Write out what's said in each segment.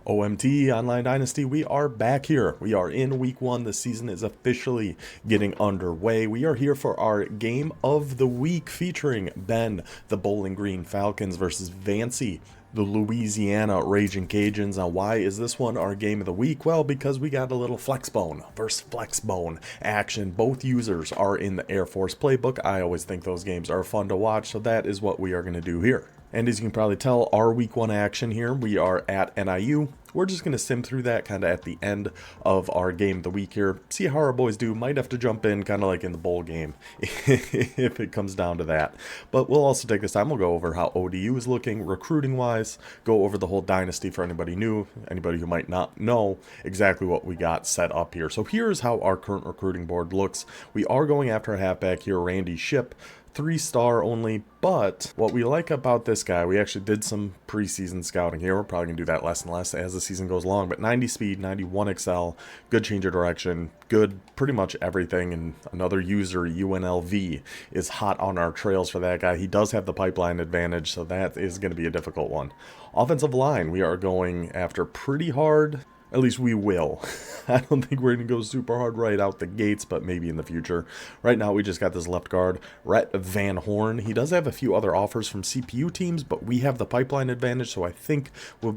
OMT Online Dynasty, we are back here. We are in week 1. The season is officially getting underway. We are here for our game of the week featuring Ben, the Bowling Green Falcons versus Vancy, the Louisiana Ragin Cajuns. Now, why is this one our game of the week? Well, because we got a little Flexbone versus Flexbone action. Both users are in the Air Force playbook. I always think those games are fun to watch, so that is what we are going to do here. And as you can probably tell, our week 1 action here, we are at NIU. We're just going to sim through that kind of at the end of our game of the week here. See how our boys do. Might have to jump in kind of like in the bowl game if it comes down to that. But we'll also take this time. We'll go over how ODU is looking recruiting-wise. Go over the whole dynasty for anybody new, anybody who might not know exactly what we got set up here. So here's how our current recruiting board looks. We are going after a halfback here, Randy Ship. 3-star only, but what we like about this guy, we actually did some preseason scouting here. We're probably going to do that less and less as the season goes along, but 90 speed, 91 XL, good change of direction, good pretty much everything, and another user, UNLV, is hot on our trails for that guy. He does have the pipeline advantage, so that is going to be a difficult one. Offensive line, we are going after pretty hard. At least we will. I don't think we're going to go super hard right out the gates, but maybe in the future. Right now, we just got this left guard, Rhett Van Horn. He does have a few other offers from CPU teams, but we have the pipeline advantage, so I think we'll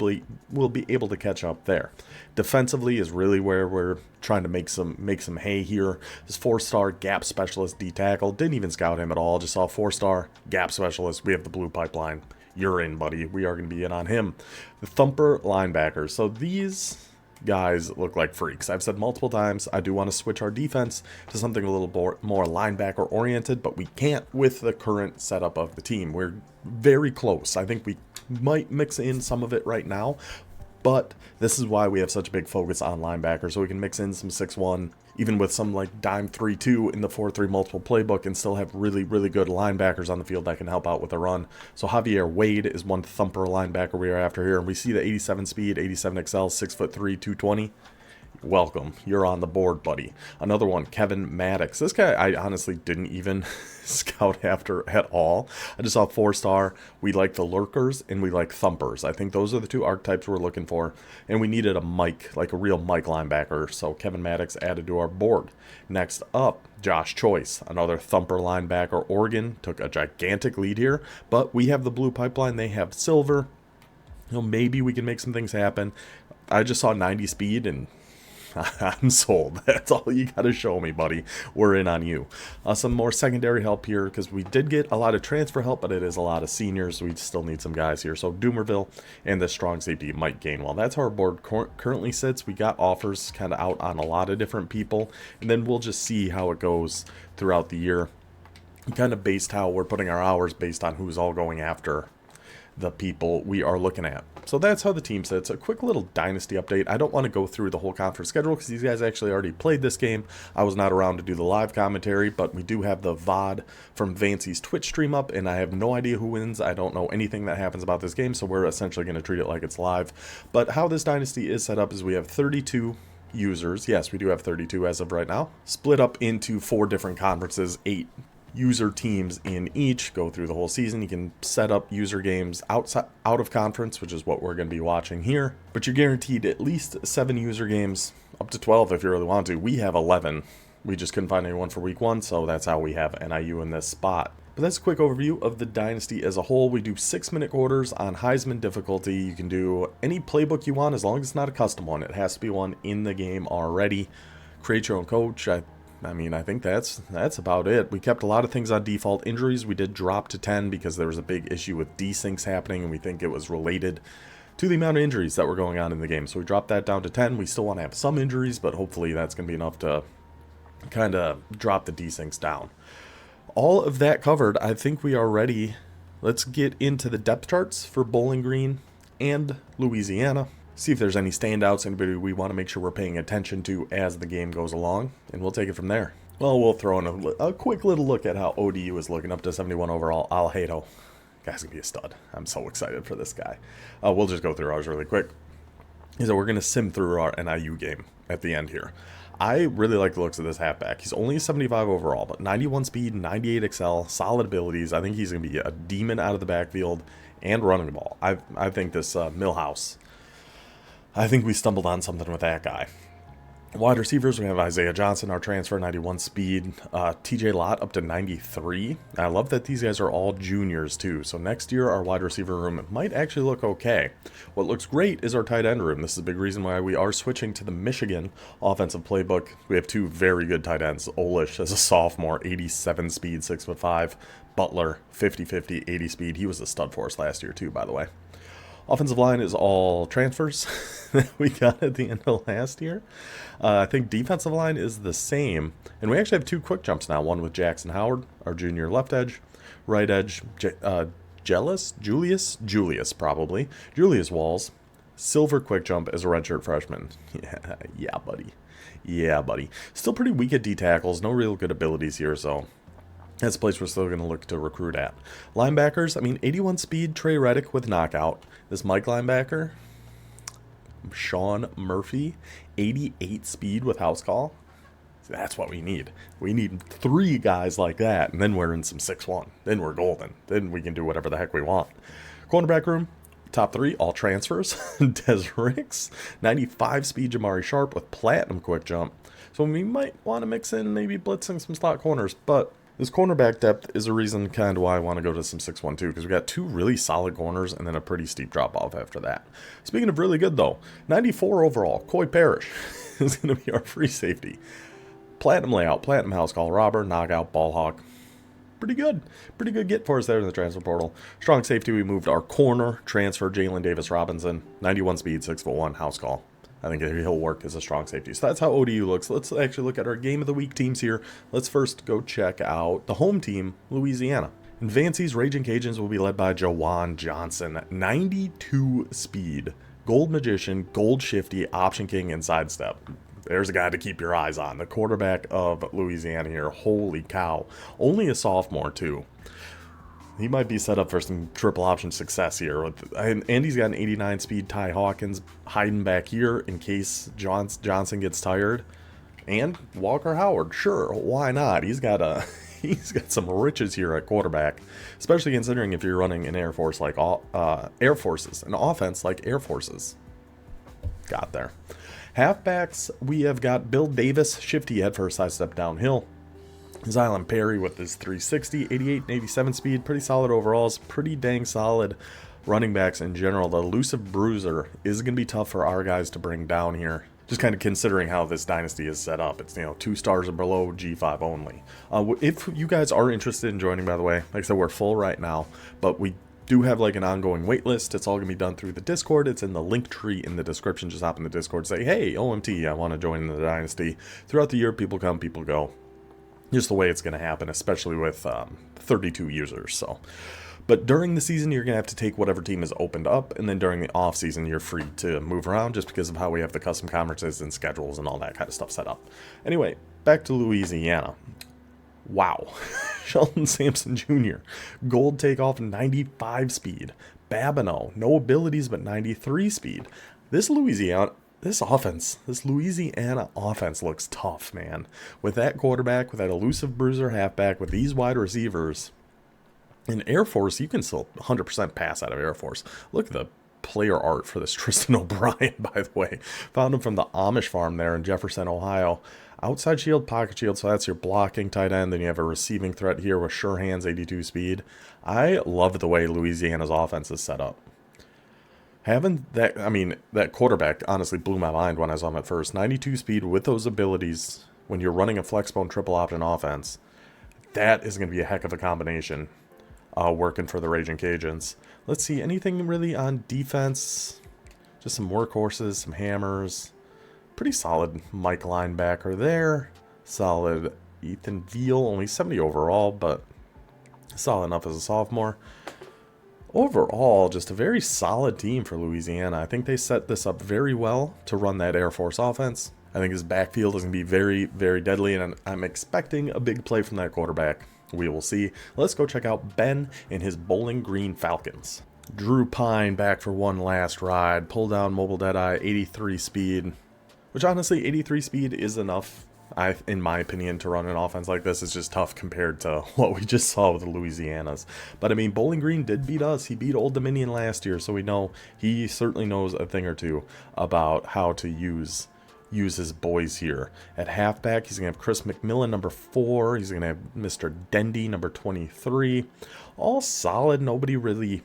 be able to catch up there. Defensively is really where we're trying to make some hay here. This 4-star gap specialist D-tackle. Didn't even scout him at all. Just saw 4-star gap specialist. We have the blue pipeline. You're in, buddy. We are going to be in on him. The thumper linebackers. So these guys look like freaks. I've said multiple times I do want to switch our defense to something a little more linebacker oriented, but we can't with the current setup of the team. We're very close. I think we might mix in some of it right now, but this is why we have such a big focus on linebackers, so we can mix in some 6'1", even with some like dime 3-2 in the 4-3 multiple playbook, and still have really, really good linebackers on the field that can help out with a run. So Javier Wade is one thumper linebacker we are after here, and we see the 87 speed, 87 XL, 6'3", 220. Welcome. You're on the board, buddy. Another one, Kevin Maddox. This guy I honestly didn't even scout after at all. I just saw 4-star. We like the lurkers and we like thumpers. I think those are the two archetypes we're looking for. And we needed a Mike, like a real Mike linebacker. So Kevin Maddox added to our board. Next up, Josh Choice, another thumper linebacker. Oregon took a gigantic lead here, but we have the blue pipeline. They have silver. You know, maybe we can make some things happen. I just saw 90 speed and I'm sold. That's all you got to show me, buddy. We're in on you. Some more secondary help here because we did get a lot of transfer help, but it is a lot of seniors. So we still need some guys here. So Doomerville and the strong safety Mike Gainwell. That's how our board currently sits. We got offers kind of out on a lot of different people, and then we'll just see how it goes throughout the year. Kind of based how we're putting our hours based on who's all going after the people we are looking at. So that's how the team sits. A quick little dynasty update. I don't want to go through the whole conference schedule because these guys actually already played this game. I was not around to do the live commentary, but we do have the VOD from Vancy's Twitch stream up, and I have no idea who wins. I don't know anything that happens about this game, so we're essentially going to treat it like it's live. But how this dynasty is set up is we have 32 users. Yes, we do have 32 as of right now. Split up into 4 different conferences, 8 user teams in each. Go through the whole season. You can set up user games out of conference, which is what we're going to be watching here, but you're guaranteed at least 7 user games, up to 12 if you really want to. We have 11. We just couldn't find anyone for week 1, so that's how we have NIU in this spot. But that's a quick overview of the dynasty as a whole. We do 6-minute quarters on Heisman difficulty. You can do any playbook you want as long as it's not a custom one. It has to be one in the game already. Create your own coach. I mean, I think that's about it. We kept a lot of things on default. Injuries we did drop to 10 because there was a big issue with desyncs happening, and we think it was related to the amount of injuries that were going on in the game. So we dropped that down to 10. We still want to have some injuries, but hopefully that's going to be enough to kind of drop the desyncs down. All of that covered, I think we are ready. Let's get into the depth charts for Bowling Green and Louisiana. See if there's any standouts, anybody we want to make sure we're paying attention to as the game goes along, and we'll take it from there. Well, we'll throw in a quick little look at how ODU is looking, up to 71 overall. Alhato. Guy's going to be a stud. I'm so excited for this guy. We'll just go through ours really quick. So we're going to sim through our NIU game at the end here. I really like the looks of this halfback. He's only 75 overall, but 91 speed, 98 XL, solid abilities. I think he's going to be a demon out of the backfield and running the ball. I think this Millhouse I think we stumbled on something with that guy. Wide receivers, we have Isaiah Johnson, our transfer, 91 speed. TJ Lott up to 93. I love that these guys are all juniors too. So next year, our wide receiver room might actually look okay. What looks great is our tight end room. This is a big reason why we are switching to the Michigan offensive playbook. We have two very good tight ends. Olish as a sophomore, 87 speed, 6'5". Butler, 50-50, 80 speed. He was a stud for us last year too, by the way. Offensive line is all transfers that we got at the end of last year. I think defensive line is the same. And we actually have two quick jumps now. One with Jackson Howard, our junior left edge. Right edge, Julius probably. Julius Walls. Silver quick jump as a redshirt freshman. Yeah, buddy. Yeah, buddy. Still pretty weak at D tackles. No real good abilities here, so that's a place we're still going to look to recruit at. Linebackers, I mean, 81 speed, Trey Reddick with knockout. This Mike linebacker, Sean Murphy, 88 speed with house call. That's what we need. We need 3 guys like that, and then we're in some 6'1". Then we're golden. Then we can do whatever the heck we want. Cornerback room, top 3, all transfers. Des Ricks, 95 speed Jamari Sharp with platinum quick jump. So we might want to mix in maybe blitzing some slot corners, but this cornerback depth is a reason kind of why I want to go to some 6'1" too, because we got 2 really solid corners and then a pretty steep drop off after that. Speaking of really good though, 94 overall, Coy Parrish is going to be our free safety. Platinum layout, platinum house call, robber, knockout, ball hawk. Pretty good get for us there in the transfer portal. Strong safety, we moved our corner transfer, Jalen Davis Robinson, 91 speed, 6'1", house call. I think he'll work as a strong safety. So that's how ODU looks. Let's actually look at our game of the week teams here. Let's first go check out the home team, Louisiana. In Vancy's Ragin Cajuns will be led by Jawan Johnson, 92 speed, gold magician, gold shifty, option king, and sidestep. There's a guy to keep your eyes on. The quarterback of Louisiana here. Holy cow. Only a sophomore too. He might be set up for some triple option success here. And he's got an 89 speed Ty Hawkins hiding back here in case Johnson gets tired. And Walker Howard, sure, why not? He's got some riches here at quarterback, especially considering if you're running an Air Force like Air Forces, an offense like Air Forces. Got there. Halfbacks, we have got Bill Davis, shifty head first, side step downhill. Zylan Perry with his 360, 88 and 87 speed, pretty solid overalls, pretty dang solid running backs in general. The elusive bruiser is going to be tough for our guys to bring down here. Just kind of considering how this dynasty is set up. It's, 2 stars or below, G5 only. If you guys are interested in joining, by the way, like I said, we're full right now, but we do have like an ongoing wait list. It's all going to be done through the Discord. It's in the link tree in the description. Just hop in the Discord, say, hey, OMT, I want to join the dynasty. Throughout the year, people come, people go. Just the way it's going to happen, especially with 32 users. So, but during the season, you're going to have to take whatever team is opened up, and then during the off season, you're free to move around just because of how we have the custom conferences and schedules and all that kind of stuff set up. Anyway, back to Louisiana. Wow. Sheldon Sampson Jr. Gold takeoff, 95 speed. Babineau, no abilities but 93 speed. This Louisiana offense looks tough, man. With that quarterback, with that elusive bruiser halfback, with these wide receivers. In Air Force, you can still 100% pass out of Air Force. Look at the player art for this Tristan O'Brien, by the way. Found him from the Amish farm there in Jefferson, Ohio. Outside shield, pocket shield, so that's your blocking tight end. Then you have a receiving threat here with sure hands, 82 speed. I love the way Louisiana's offense is set up. Having that, that quarterback honestly blew my mind when I saw him at first. 92 speed with those abilities when you're running a Flexbone triple option offense. That is going to be a heck of a combination working for the Ragin Cajuns. Let's see, anything really on defense? Just some workhorses, some hammers. Pretty solid Mike linebacker there. Solid Ethan Veal, only 70 overall, but solid enough as a sophomore. Overall, just a very solid team for Louisiana. I think they set this up very well to run that Air Force offense. I think his backfield is going to be very, very deadly, and I'm expecting a big play from that quarterback. We will see. Let's go check out Ben and his Bowling Green Falcons. Drew Pine back for one last ride. Pull down Mobile Deadeye, 83 speed. Which honestly, 83 speed is enough in my opinion, to run an offense like this is just tough compared to what we just saw with the Louisianas. But I mean, Bowling Green did beat us. He beat Old Dominion last year, so we know he certainly knows a thing or two about how to use his boys here. At halfback, he's going to have Chris McMillan, number 4. He's going to have Mr. Dendy, number 23. All solid. Nobody really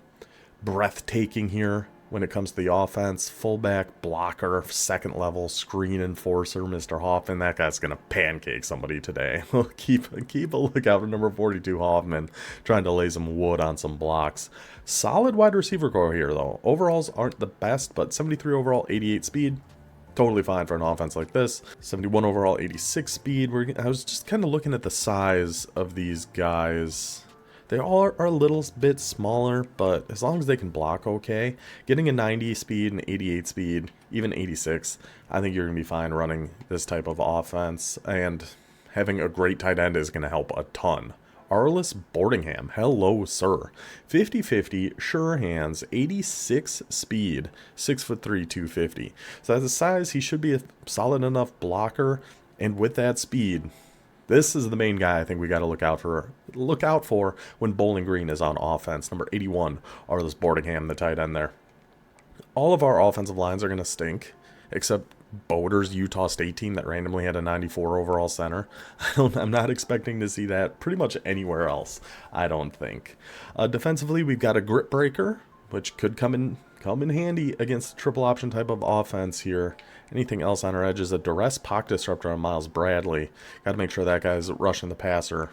breathtaking here when it comes to the offense. Fullback, blocker, second level, screen enforcer, Mr. Hoffman. That guy's going to pancake somebody today. keep a lookout for number 42, Hoffman, trying to lay some wood on some blocks. Solid wide receiver core here, though. Overalls aren't the best, but 73 overall, 88 speed. Totally fine for an offense like this. 71 overall, 86 speed. I was just kind of looking at the size of these guys. They all are a little bit smaller, but as long as they can block okay, getting a 90 speed and 88 speed, even 86, I think you're going to be fine running this type of offense. And having a great tight end is going to help a ton. Arliss Boardingham, hello sir. 50-50, sure hands, 86 speed, 6'3", 250. So as a size, he should be a solid enough blocker, and with that speed, this is the main guy I think we got to look out for when Bowling Green is on offense. Number 81, Arliss Boardingham, the tight end there. All of our offensive lines are going to stink, except Boder's Utah State team that randomly had a 94 overall center. I'm not expecting to see that pretty much anywhere else, I don't think. Defensively, we've got a grip breaker, which could come in handy against a triple option type of offense here. Anything else on our edge is a duress pocket disruptor on Miles Bradley. Got to make sure that guy's rushing the passer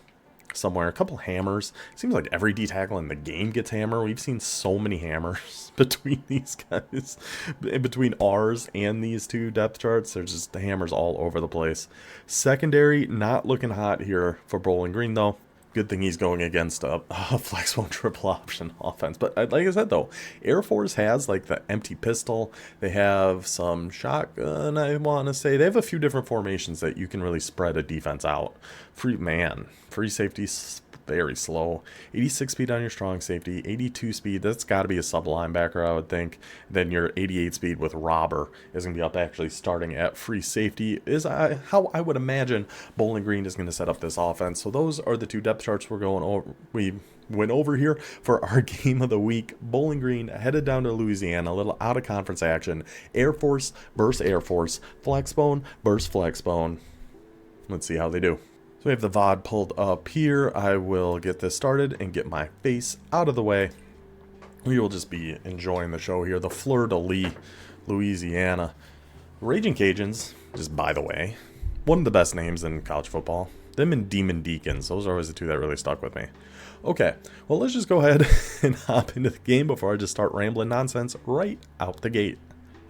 somewhere. A couple hammers. Seems like every D tackle in the game gets hammer. We've seen so many hammers between these guys. Between ours and these two depth charts, there's just the hammers all over the place. Secondary, not looking hot here for Bowling Green, though. Good thing he's going against a Flexbone triple option offense. But like I said, though, Air Force has like the empty pistol. They have some shotgun, I want to say. They have a few different formations that you can really spread a defense out. Free safety, very slow. 86 speed on your strong safety. 82 speed, that's got to be a sub linebacker, I would think. Then your 88 speed with Robber is going to be up actually starting at free safety. Is how I would imagine Bowling Green is going to set up this offense. So those are the two depth charts we're going over. We went over here for our game of the week. Bowling Green headed down to Louisiana, a little out of conference action. Air Force versus Air Force. Flexbone versus Flexbone. Let's see how they do. So we have the VOD pulled up here. I will get this started and get my face out of the way. We will just be enjoying the show here. The Fleur-de-Lis, Louisiana. Ragin Cajuns, just by the way, one of the best names in college football. Them and Demon Deacons. Those are always the two that really stuck with me. Okay, well, let's just go ahead and hop into the game before I just start rambling nonsense right out the gate.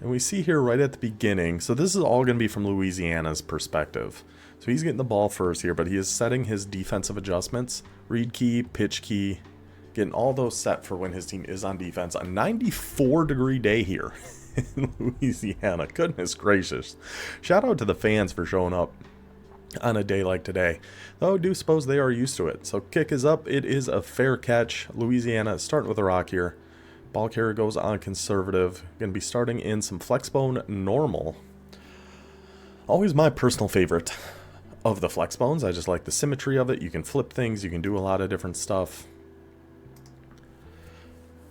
And we see here right at the beginning, so this is all going to be from Louisiana's perspective. So he's getting the ball first here, but he is setting his defensive adjustments. Read key, pitch key, getting all those set for when his team is on defense. A 94-degree day here in Louisiana. Goodness gracious. Shout out to the fans for showing up on a day like today. Though I do suppose they are used to it. So kick is up. It is a fair catch. Louisiana starting with a rock here. Ball carrier goes on conservative. Going to be starting in some Flexbone normal. Always my personal favorite of the Flexbones. I just like the symmetry of it. You can flip things. You can do a lot of different stuff.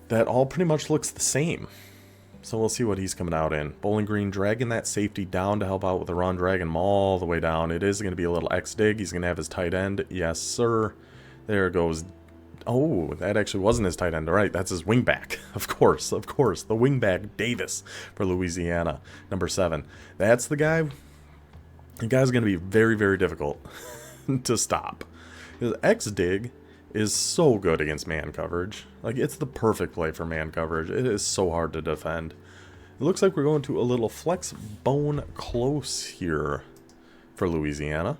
That all pretty much looks the same. So we'll see what he's coming out in. Bowling Green dragging that safety down to help out with the run. Dragging him all the way down. It is going to be a little X-dig. He's going to have his tight end. Yes, sir. There goes. Oh, that actually wasn't his tight end. All right, that's his wingback. Of course. The wingback, Davis, for Louisiana. Number 7. That's the guy. The guy's going to be very, very difficult to stop. His X-dig is so good against man coverage. Like, it's the perfect play for man coverage. It is so hard to defend. It looks like we're going to a little Flexbone close here for Louisiana.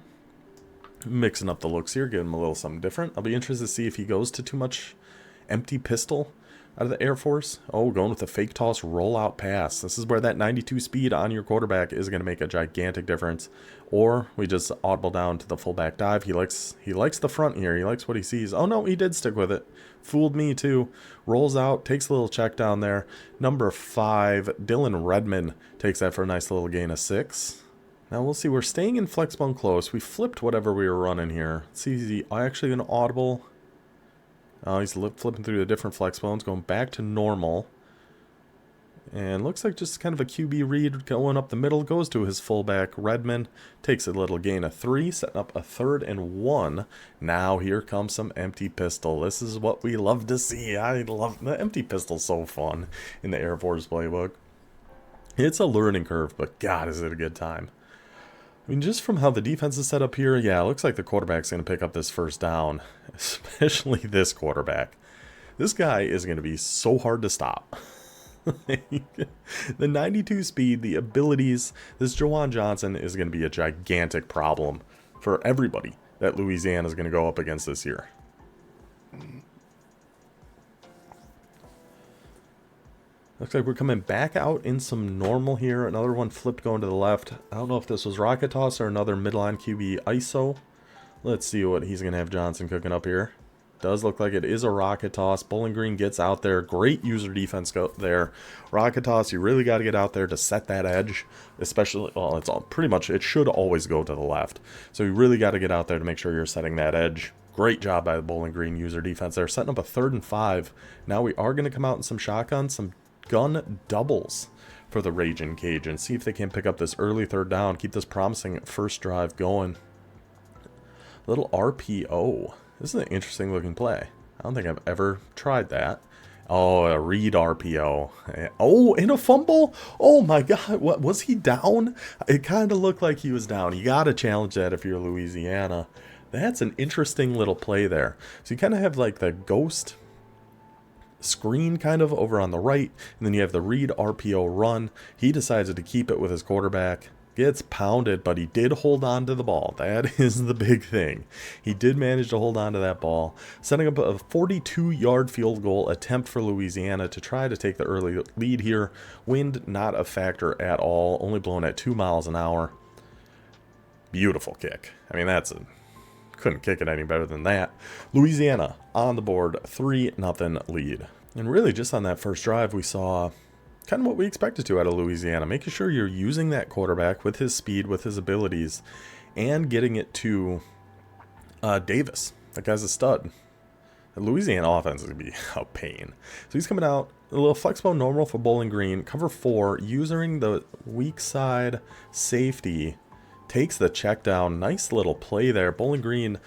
Mixing up the looks here, giving him a little something different. I'll be interested to see if he goes to too much empty pistol out of the Air Force. Oh, going with a fake toss rollout pass. This is where that 92 speed on your quarterback is going to make a gigantic difference. Or we just audible down to the fullback dive. He likes the front here. He likes what he sees. Oh no, he did stick with it. Fooled me too. Rolls out, takes a little check down there. Number 5, Dylan Redman takes that for a nice little gain of 6. Now we'll see, we're staying in Flexbone close. We flipped whatever we were running here. Let's see, is he actually an audible? Oh, he's flipping through the different Flexbones, going back to normal. And looks like just kind of a QB read going up the middle. Goes to his fullback, Redmond. Takes a little gain of 3, setting up a 3rd and 1. Now here comes some empty pistol. This is what we love to see. I love the empty pistol, so fun in the Air Force playbook. It's a learning curve, but God, is it a good time. I mean, just from how the defense is set up here, yeah, it looks like the quarterback's going to pick up this first down. Especially this quarterback. This guy is going to be so hard to stop. The 92 speed, the abilities, this Jawan Johnson is going to be a gigantic problem for everybody that Louisiana is going to go up against this year. Looks like we're coming back out in some normal here. Another one flipped going to the left. I don't know if this was rocket toss or another midline QB ISO. Let's see what he's going to have Johnson cooking up here. Does look like it is a rocket toss. Bowling Green gets out there. Great user defense go there. Rocket toss, you really got to get out there to set that edge. Especially, well, it's all pretty much, it should always go to the left. So you really got to get out there to make sure you're setting that edge. Great job by the Bowling Green user defense there. Setting up a 3rd and 5. Now we are going to come out in some shotguns, some gun doubles for the Ragin Cajuns. See if they can pick up this early 3rd down. Keep this promising first drive going. Little RPO. This is an interesting looking play. I don't think I've ever tried that. Oh, a read RPO. Oh, and a fumble? Oh my God, what was he down? It kind of looked like he was down. You got to challenge that if you're Louisiana. That's an interesting little play there. So you kind of have like the ghost screen kind of over on the right, and then you have the read RPO run. He decided to keep it with his quarterback. Gets pounded, but he did hold on to the ball. That is the big thing. He did manage to hold on to that ball, setting up a 42-yard field goal attempt for Louisiana to try to take the early lead here. Wind not a factor at all, only blowing at 2 miles an hour. Beautiful kick. I mean, couldn't kick it any better than that. Louisiana on the board, 3-0 lead. And really just on that first drive, we saw kind of what we expected to out of Louisiana, making sure you're using that quarterback with his speed, with his abilities, and getting it to Davis. That guy's a stud. The Louisiana offense is going to be a pain. So he's coming out, a little Flexbone normal for Bowling Green, cover 4, using the weak side safety, takes the check down. Nice little play there. Bowling Green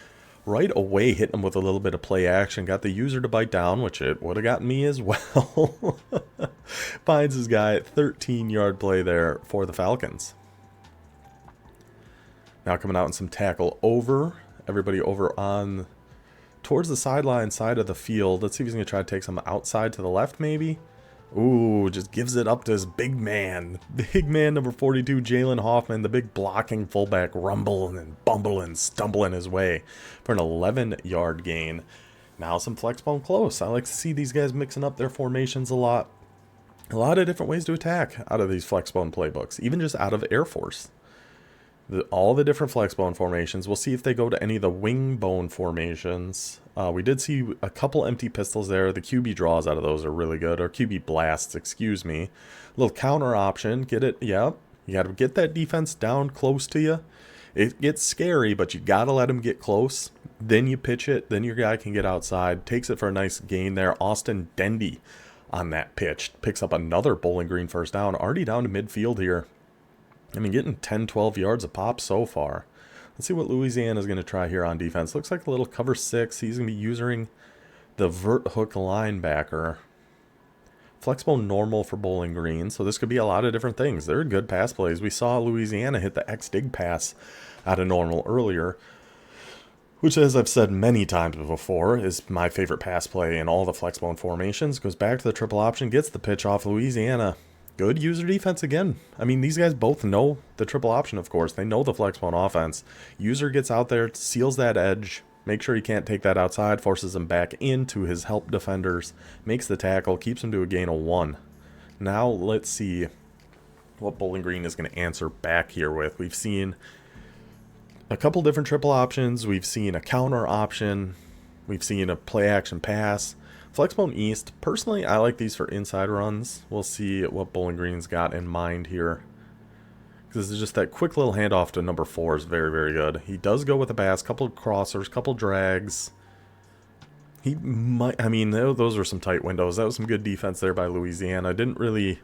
right away hitting him with a little bit of play action. Got the user to bite down, which it would have gotten me as well. Finds his guy. 13-yard play there for the Falcons. Now coming out in some tackle over. Everybody over on towards the sideline side of the field. Let's see if he's going to try to take some outside to the left maybe. Ooh, just gives it up to his big man. Big man number 42, Jalen Hoffman, the big blocking fullback, rumbling and bumbling, stumbling his way for an 11-yard gain. Now some Flexbone close. I like to see these guys mixing up their formations a lot. A lot of different ways to attack out of these Flexbone playbooks, even just out of Air Force. All the different Flexbone formations. We'll see if they go to any of the wing bone formations. We did see a couple empty pistols there. The QB draws out of those are really good. Or QB blasts, excuse me. A little counter option. Get it? Yep. You got to get that defense down close to you. It gets scary, but you got to let them get close. Then you pitch it. Then your guy can get outside. Takes it for a nice gain there. Austin Dendy on that pitch. Picks up another Bowling Green first down. Already down to midfield here. I mean, getting 10, 12 yards a pop so far. Let's see what Louisiana is going to try here on defense. Looks like a little cover 6. He's going to be using the vert hook linebacker. Flexbone normal for Bowling Green. So this could be a lot of different things. They're good pass plays. We saw Louisiana hit the X-dig pass out of normal earlier, which, as I've said many times before, is my favorite pass play in all the Flexbone formations. Goes back to the triple option, gets the pitch off. Louisiana. Good user defense again. I mean, these guys both know the triple option, of course. They know the Flexbone offense. User gets out there, seals that edge, make sure he can't take that outside, forces him back into his help defenders, makes the tackle, keeps him to a gain of 1. Now let's see what Bowling Green is going to answer back here with. We've seen a couple different triple options. We've seen a counter option. We've seen a play action pass. Flexbone East, personally, I like these for inside runs. We'll see what Bowling Green's got in mind here. This is just that quick little handoff to number 4 is very, very good. He does go with a pass, couple of crossers, couple drags. He might, I mean, those are some tight windows. That was some good defense there by Louisiana. Didn't really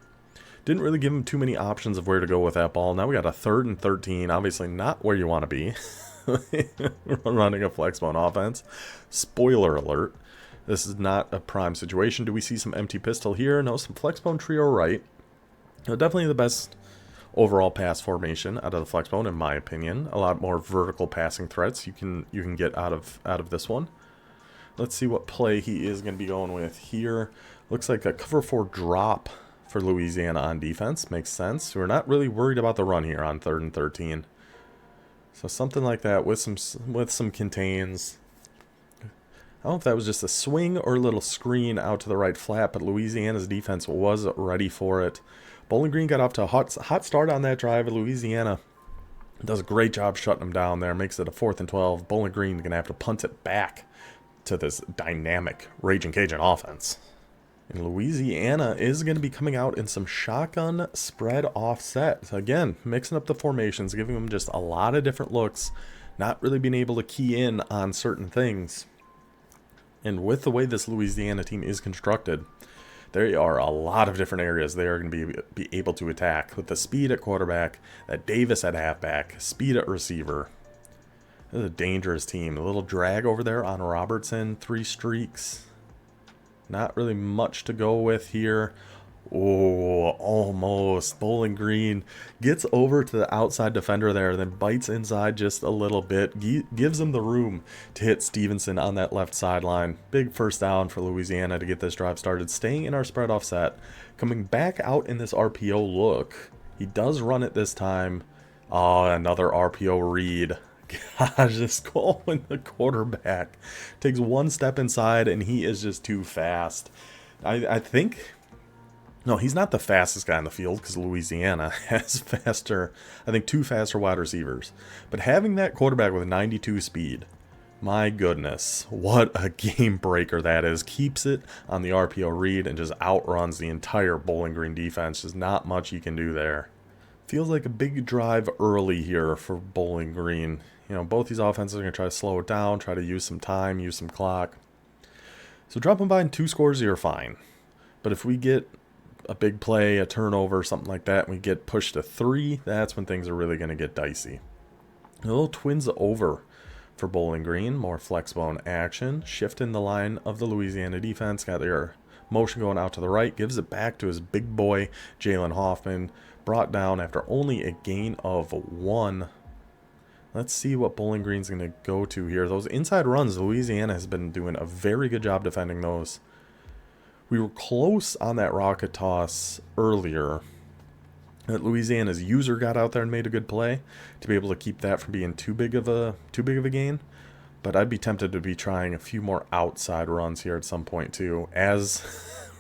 give him too many options of where to go with that ball. Now we got a 3rd and 13. Obviously not where you want to be. Running a Flexbone offense. Spoiler alert. This is not a prime situation. Do we see some empty pistol here? No, some Flexbone trio right. Definitely the best overall pass formation out of the Flexbone, in my opinion. A lot more vertical passing threats you can get out of this one. Let's see what play he is going to be going with here. Looks like a cover 4 drop for Louisiana on defense. Makes sense. We're not really worried about the run here on 3rd and 13. So something like that with some contains. I don't know if that was just a swing or a little screen out to the right flat, but Louisiana's defense was ready for it. Bowling Green got off to a hot start on that drive. Louisiana does a great job shutting them down there. Makes it a 4th and 12. Bowling Green going to have to punt it back to this dynamic Ragin Cajun offense. And Louisiana is going to be coming out in some shotgun spread offset. So again, mixing up the formations, giving them just a lot of different looks, not really being able to key in on certain things. And with the way this Louisiana team is constructed, there are a lot of different areas they are going to be able to attack. With the speed at quarterback, that Davis at halfback, speed at receiver. This is a dangerous team. A little drag over there on Robertson. 3 streaks. Not really much to go with here. Oh, almost. Bowling Green gets over to the outside defender there, then bites inside just a little bit. Gives him the room to hit Stevenson on that left sideline. Big first down for Louisiana to get this drive started. Staying in our spread offset. Coming back out in this RPO look. He does run it this time. Oh, another RPO read. Gosh, this goal in the quarterback takes one step inside and he is just too fast. I think, no, he's not the fastest guy on the field because Louisiana has faster, I think 2 faster wide receivers. But having that quarterback with 92 speed, my goodness, what a game breaker that is. Keeps it on the RPO read and just outruns the entire Bowling Green defense. There's not much you can do there. Feels like a big drive early here for Bowling Green. You know, both these offenses are going to try to slow it down, try to use some time, use some clock. So dropping behind 2 scores, you're fine. But if we get a big play, a turnover, something like that, and we get pushed to 3, that's when things are really going to get dicey. A little twins over for Bowling Green. More Flexbone action. Shifting the line of the Louisiana defense. Got their motion going out to the right. Gives it back to his big boy, Jalen Hoffman. Brought down after only a gain of 1. Let's see what Bowling Green's going to go to here. Those inside runs, Louisiana has been doing a very good job defending those. We were close on that rocket toss earlier. Louisiana's user got out there and made a good play to be able to keep that from being too big of a gain. But I'd be tempted to be trying a few more outside runs here at some point too. As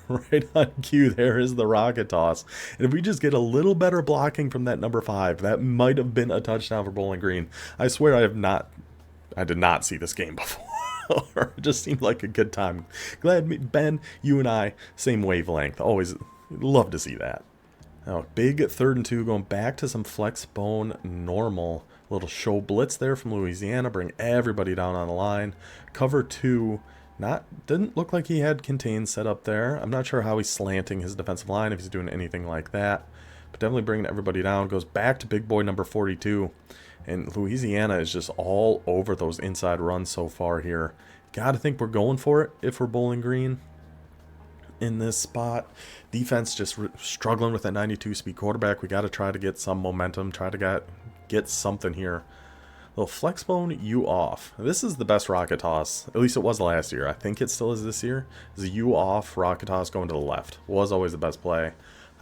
right on cue, there is the rocket toss. And if we just get a little better blocking from that number 5, that might have been a touchdown for Bowling Green. I swear I did not see this game before. It just seemed like a good time. Glad, Ben, you and I, same wavelength. Always love to see that. Now, big 3rd and 2, going back to some Flexbone normal. Little show blitz there from Louisiana, bring everybody down on the line. Cover 2. Didn't look like he had contain set up there. I'm not sure how he's slanting his defensive line, if he's doing anything like that. But definitely bringing everybody down. Goes back to big boy number 42. And Louisiana is just all over those inside runs so far here. Gotta think we're going for it if we're Bowling Green in this spot. Defense just struggling with that 92 speed quarterback. We got to try to get some momentum. Try to get something here. Little Flexbone U off. This is the best rocket toss. At least it was last year. I think it still is this year. It's a U off rocket toss going to the left. Was always the best play.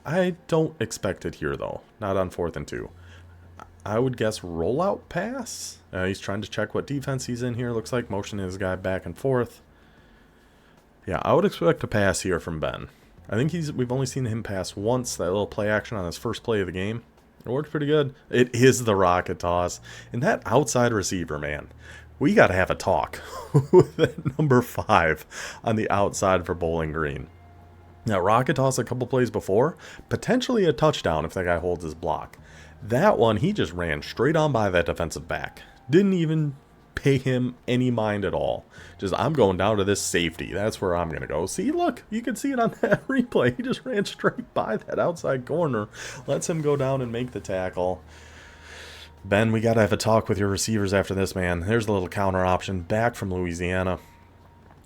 I don't expect it here though. Not on 4th and 2. I would guess rollout pass. He's trying to check what defense he's in here. Looks like motioning his guy back and forth. Yeah, I would expect a pass here from Ben. I think we've only seen him pass once. That little play action on his first play of the game. It worked pretty good. It is the rocket toss. And that outside receiver, man. We got to have a talk with that number 5 on the outside for Bowling Green. Now, rocket toss a couple plays before. Potentially a touchdown if that guy holds his block. That one, he just ran straight on by that defensive back. Didn't even pay him any mind at all. Just, I'm going down to this safety. That's where I'm going to go. See, look, you can see it on that replay. He just ran straight by that outside corner. Lets him go down and make the tackle. Ben, we got to have a talk with your receivers after this, man. There's a little counter option back from Louisiana.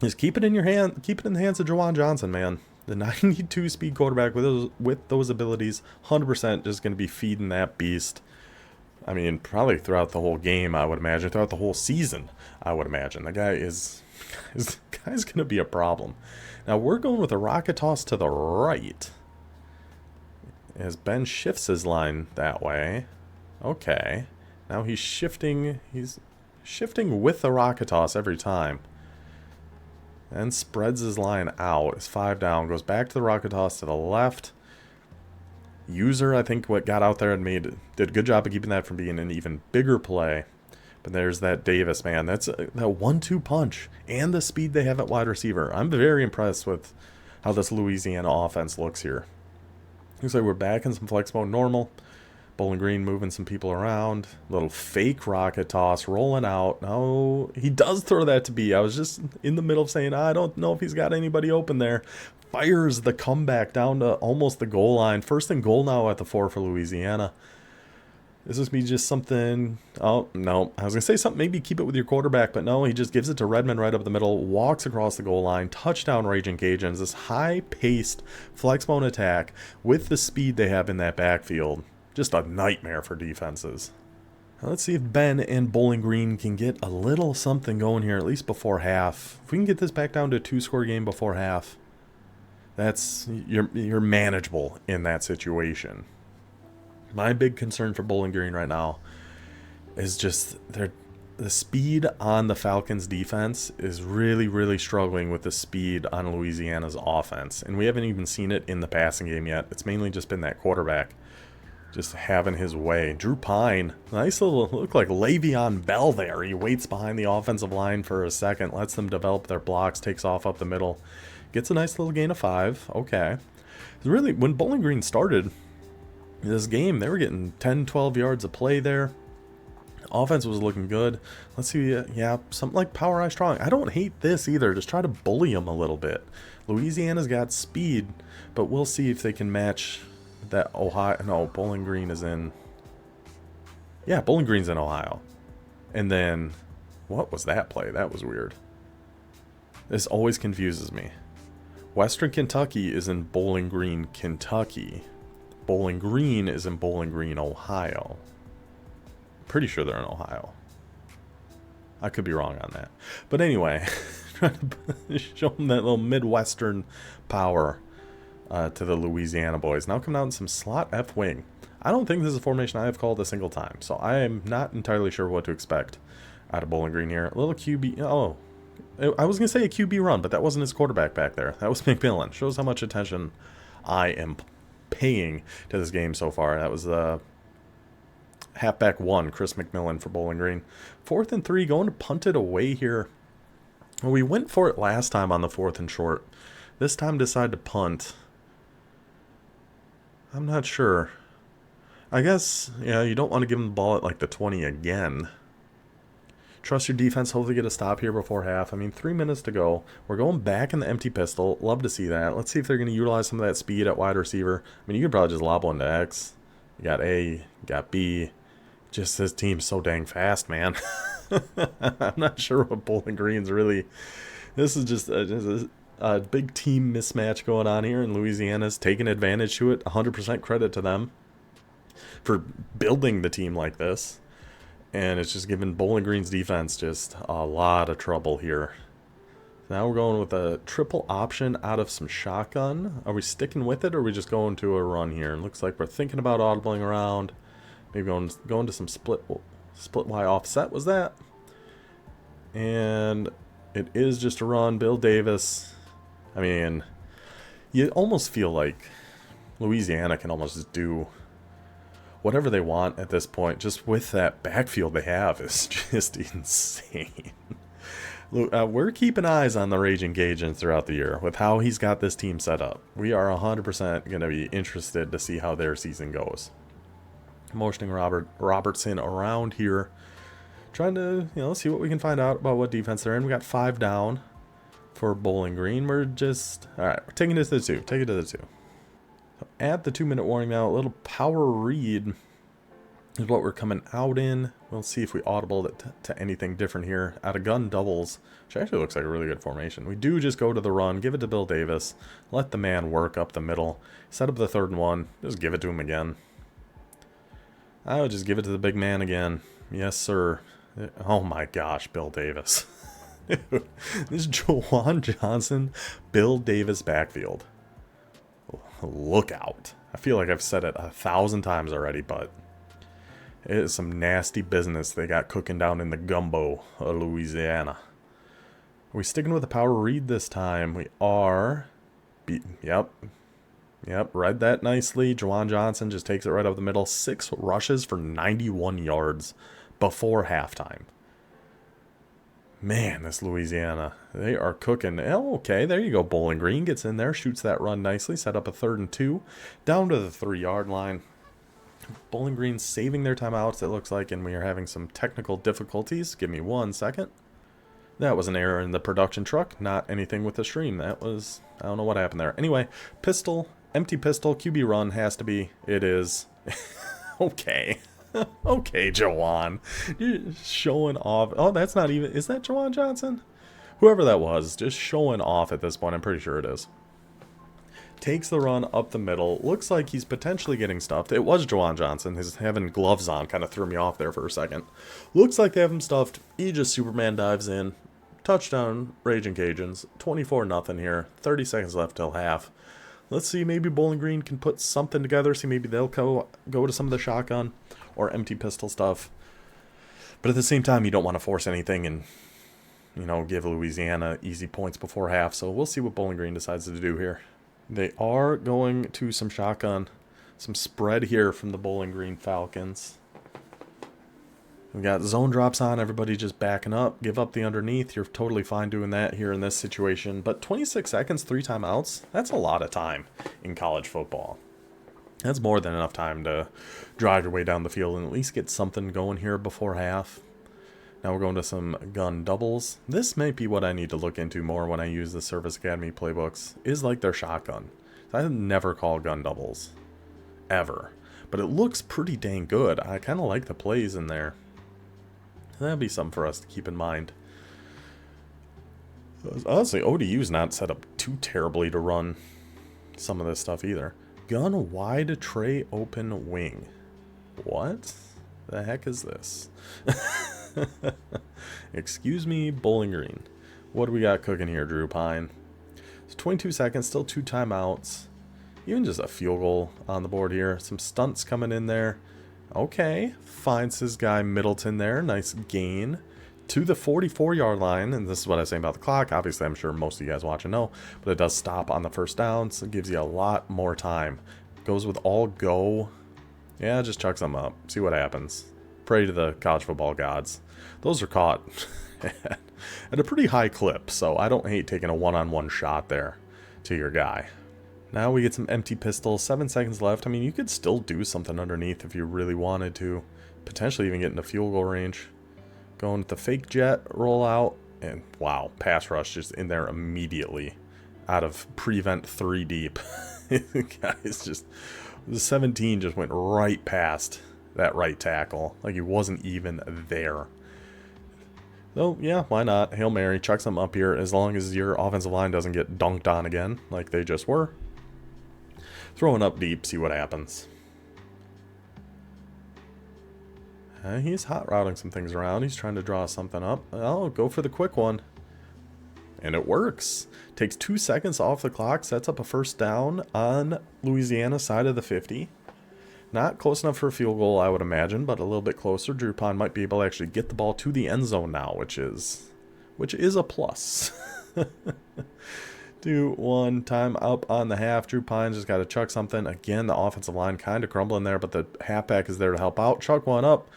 Just keep it in your hand. Keep it in the hands of Jawan Johnson, man. The 92 speed quarterback with those abilities, 100% just going to be feeding that beast. I mean, probably throughout the whole game, I would imagine. Throughout the whole season, I would imagine. The guy guy's going to be a problem. Now, we're going with a rocket toss to the right. As Ben shifts his line that way. Okay. Now he's shifting. He's shifting with the rocket toss every time. And spreads his line out. It's 5 down. Goes back to the rocket toss to the left. User, I think, what got out there and did a good job of keeping that from being an even bigger play. But there's that Davis, man. That's that 1-2 punch and the speed they have at wide receiver. I'm very impressed with how this Louisiana offense looks here. Looks like we're back in some Flexbone normal. Bowling Green moving some people around. Little fake rocket toss rolling out. No, he does throw that to B. I was just in the middle of saying, I don't know if he's got anybody open there. Fires the comeback down to almost the goal line. First and goal now at the 4 for Louisiana. This must be just something. Oh, no. I was going to say something. Maybe keep it with your quarterback. But no, he just gives it to Redmond right up the middle. Walks across the goal line. Touchdown Ragin Cajuns. This high-paced Flexbone attack with the speed they have in that backfield. Just a nightmare for defenses. Now let's see if Ben and Bowling Green can get a little something going here, at least before half. If we can get this back down to a 2-score game before half, you're manageable in that situation. My big concern for Bowling Green right now is just the speed on the Falcons' defense is really, really struggling with the speed on Louisiana's offense. And we haven't even seen it in the passing game yet. It's mainly just been that quarterback just having his way. Drew Pine, nice little, look like Le'Veon Bell there. He waits behind the offensive line for a second, lets them develop their blocks, takes off up the middle. Gets a nice little gain of 5. Okay. Really, when Bowling Green started this game, they were getting 10, 12 yards of play there. Offense was looking good. Let's see, yeah, something like Power Eye Strong. I don't hate this either. Just try to bully them a little bit. Louisiana's got speed, but we'll see if they can match that Ohio. No, Bowling Green is in. Yeah, Bowling Green's in Ohio. And then, what was that play? That was weird. This always confuses me. Western Kentucky is in Bowling Green, Kentucky. Bowling Green is in Bowling Green, Ohio. Pretty sure they're in Ohio. I could be wrong on that. But anyway, trying to show them that little Midwestern power to the Louisiana boys. Now come down some slot F wing. I don't think this is a formation I have called a single time, so I am not entirely sure what to expect out of Bowling Green here. A little QB. Oh, I was going to say a QB run, but that wasn't his quarterback back there. That was McMillan. Shows how much attention I am paying to this game so far. That was the halfback 1, Chris McMillan for Bowling Green. 4th and 3, going to punt it away here. Well, we went for it last time on the 4th and short. This time decided to punt. I'm not sure. I guess, yeah, you don't want to give them the ball at like the 20 again. Trust your defense. Hopefully get a stop here before half. I mean, 3 minutes to go. We're going back in the empty pistol. Love to see that. Let's see if they're going to utilize some of that speed at wide receiver. I mean, you could probably just lob one to X. You got A, you got B. Just this team's so dang fast, man. I'm not sure what Bowling Green's really... This is just a big team mismatch going on here, and Louisiana's taking advantage to it. 100% credit to them for building the team like this. And it's just giving Bowling Green's defense just a lot of trouble here. Now we're going with a triple option out of some shotgun. Are we sticking with it, or are we just going to a run here? It looks like we're thinking about audibling around. Maybe going to some split Y offset, was that? And it is just a run. Bill Davis. I mean, you almost feel like Louisiana can almost just do whatever they want at this point. Just with that backfield they have is just insane. We're keeping eyes on the Ragin Cajuns throughout the year with how he's got this team set up. We are 100% going to be interested to see how their season goes. Motioning Robertson around here. Trying to, see what we can find out about what defense they're in. We got 5 down for Bowling Green. We're just, all right, we're taking it to the 2. Take it to the 2. So at the 2-minute warning now, a little power read is what we're coming out in. We'll see if we audible to anything different here. Out of gun doubles, which actually looks like a really good formation. We do just go to the run, give it to Bill Davis, let the man work up the middle, set up the 3rd and 1, just give it to him again. I would just give it to the big man again. Yes, sir. Oh my gosh, Bill Davis. This is Juwan Johnson, Bill Davis backfield. Look out. I feel like I've said it 1,000 times already, but it is some nasty business they got cooking down in the gumbo of Louisiana. Are we sticking with the power read this time? We are. Yep, read that nicely. Juwan Johnson just takes it right up the middle. 6 rushes for 91 yards before halftime. Man, this Louisiana, they are cooking. Oh, okay, there you go. Bowling Green gets in there, shoots that run nicely, set up a 3rd and 2, down to the 3-yard line. Bowling Green saving their timeouts, it looks like, and we are having some technical difficulties. Give me 1 second. That was an error in the production truck, not anything with the stream. That was, I don't know what happened there. Anyway, pistol, empty pistol, QB run has to be. It is. Okay. Okay, Juwan. You're showing off. Oh, that's not even... Is that Juwan Johnson? Whoever that was, just showing off at this point. I'm pretty sure it is. Takes the run up the middle. Looks like he's potentially getting stuffed. It was Juwan Johnson. His having gloves on kind of threw me off there for a second. Looks like they have him stuffed. He just Superman dives in. Touchdown, Ragin Cajuns. 24-0 here. 30 seconds left till half. Let's see, maybe Bowling Green can put something together. See, maybe they'll go to some of the shotgun or empty pistol stuff. But at the same time, you don't want to force anything and, give Louisiana easy points before half. So we'll see what Bowling Green decides to do here. They are going to some shotgun, some spread here from the Bowling Green Falcons. We got zone drops on, everybody just backing up, give up the underneath. You're totally fine doing that here in this situation. But 26 seconds, 3 timeouts, that's a lot of time in college football. That's more than enough time to drive your way down the field and at least get something going here before half. Now we're going to some gun doubles. This might be what I need to look into more when I use the Service Academy playbooks, is like their shotgun. I never call gun doubles, ever. But it looks pretty dang good. I kind of like the plays in there. That'd be something for us to keep in mind. Honestly, ODU's not set up too terribly to run some of this stuff either. Gun wide tray open wing. What the heck is this? Excuse me, Bowling Green. What do we got cooking here, Drew Pine? It's 22 seconds, still 2 timeouts. Even just a field goal on the board here. Some stunts coming in there. Okay, finds his guy Middleton there. Nice gain to the 44-yard line. And this is what I was saying about the clock. Obviously, I'm sure most of you guys watching know. But it does stop on the first down, so it gives you a lot more time. Goes with all go. Yeah, just chucks them up. See what happens. Pray to the college football gods. Those are caught at a pretty high clip, so I don't hate taking a one-on-one shot there to your guy. Now we get some empty pistols, 7 seconds left. I mean, you could still do something underneath if you really wanted to. Potentially even get into field goal range. Going with the fake jet rollout. And wow, pass rush just in there immediately. Out of prevent 3 deep. Guys, just the 17 just went right past that right tackle. Like he wasn't even there. So, yeah, why not? Hail Mary, chucks them up here as long as your offensive line doesn't get dunked on again like they just were. Throwing up deep, see what happens. He's hot routing some things around. He's trying to draw something up. Oh, go for the quick one. And it works. Takes 2 seconds off the clock. Sets up a first down on Louisiana's side of the 50. Not close enough for a field goal, I would imagine, but a little bit closer. Drew Pond might be able to actually get the ball to the end zone now, which is a plus. 2-1 time up on the half. Drew Pine just got to chuck something. Again, the offensive line kind of crumbling there, but the halfback is there to help out. Chuck one up.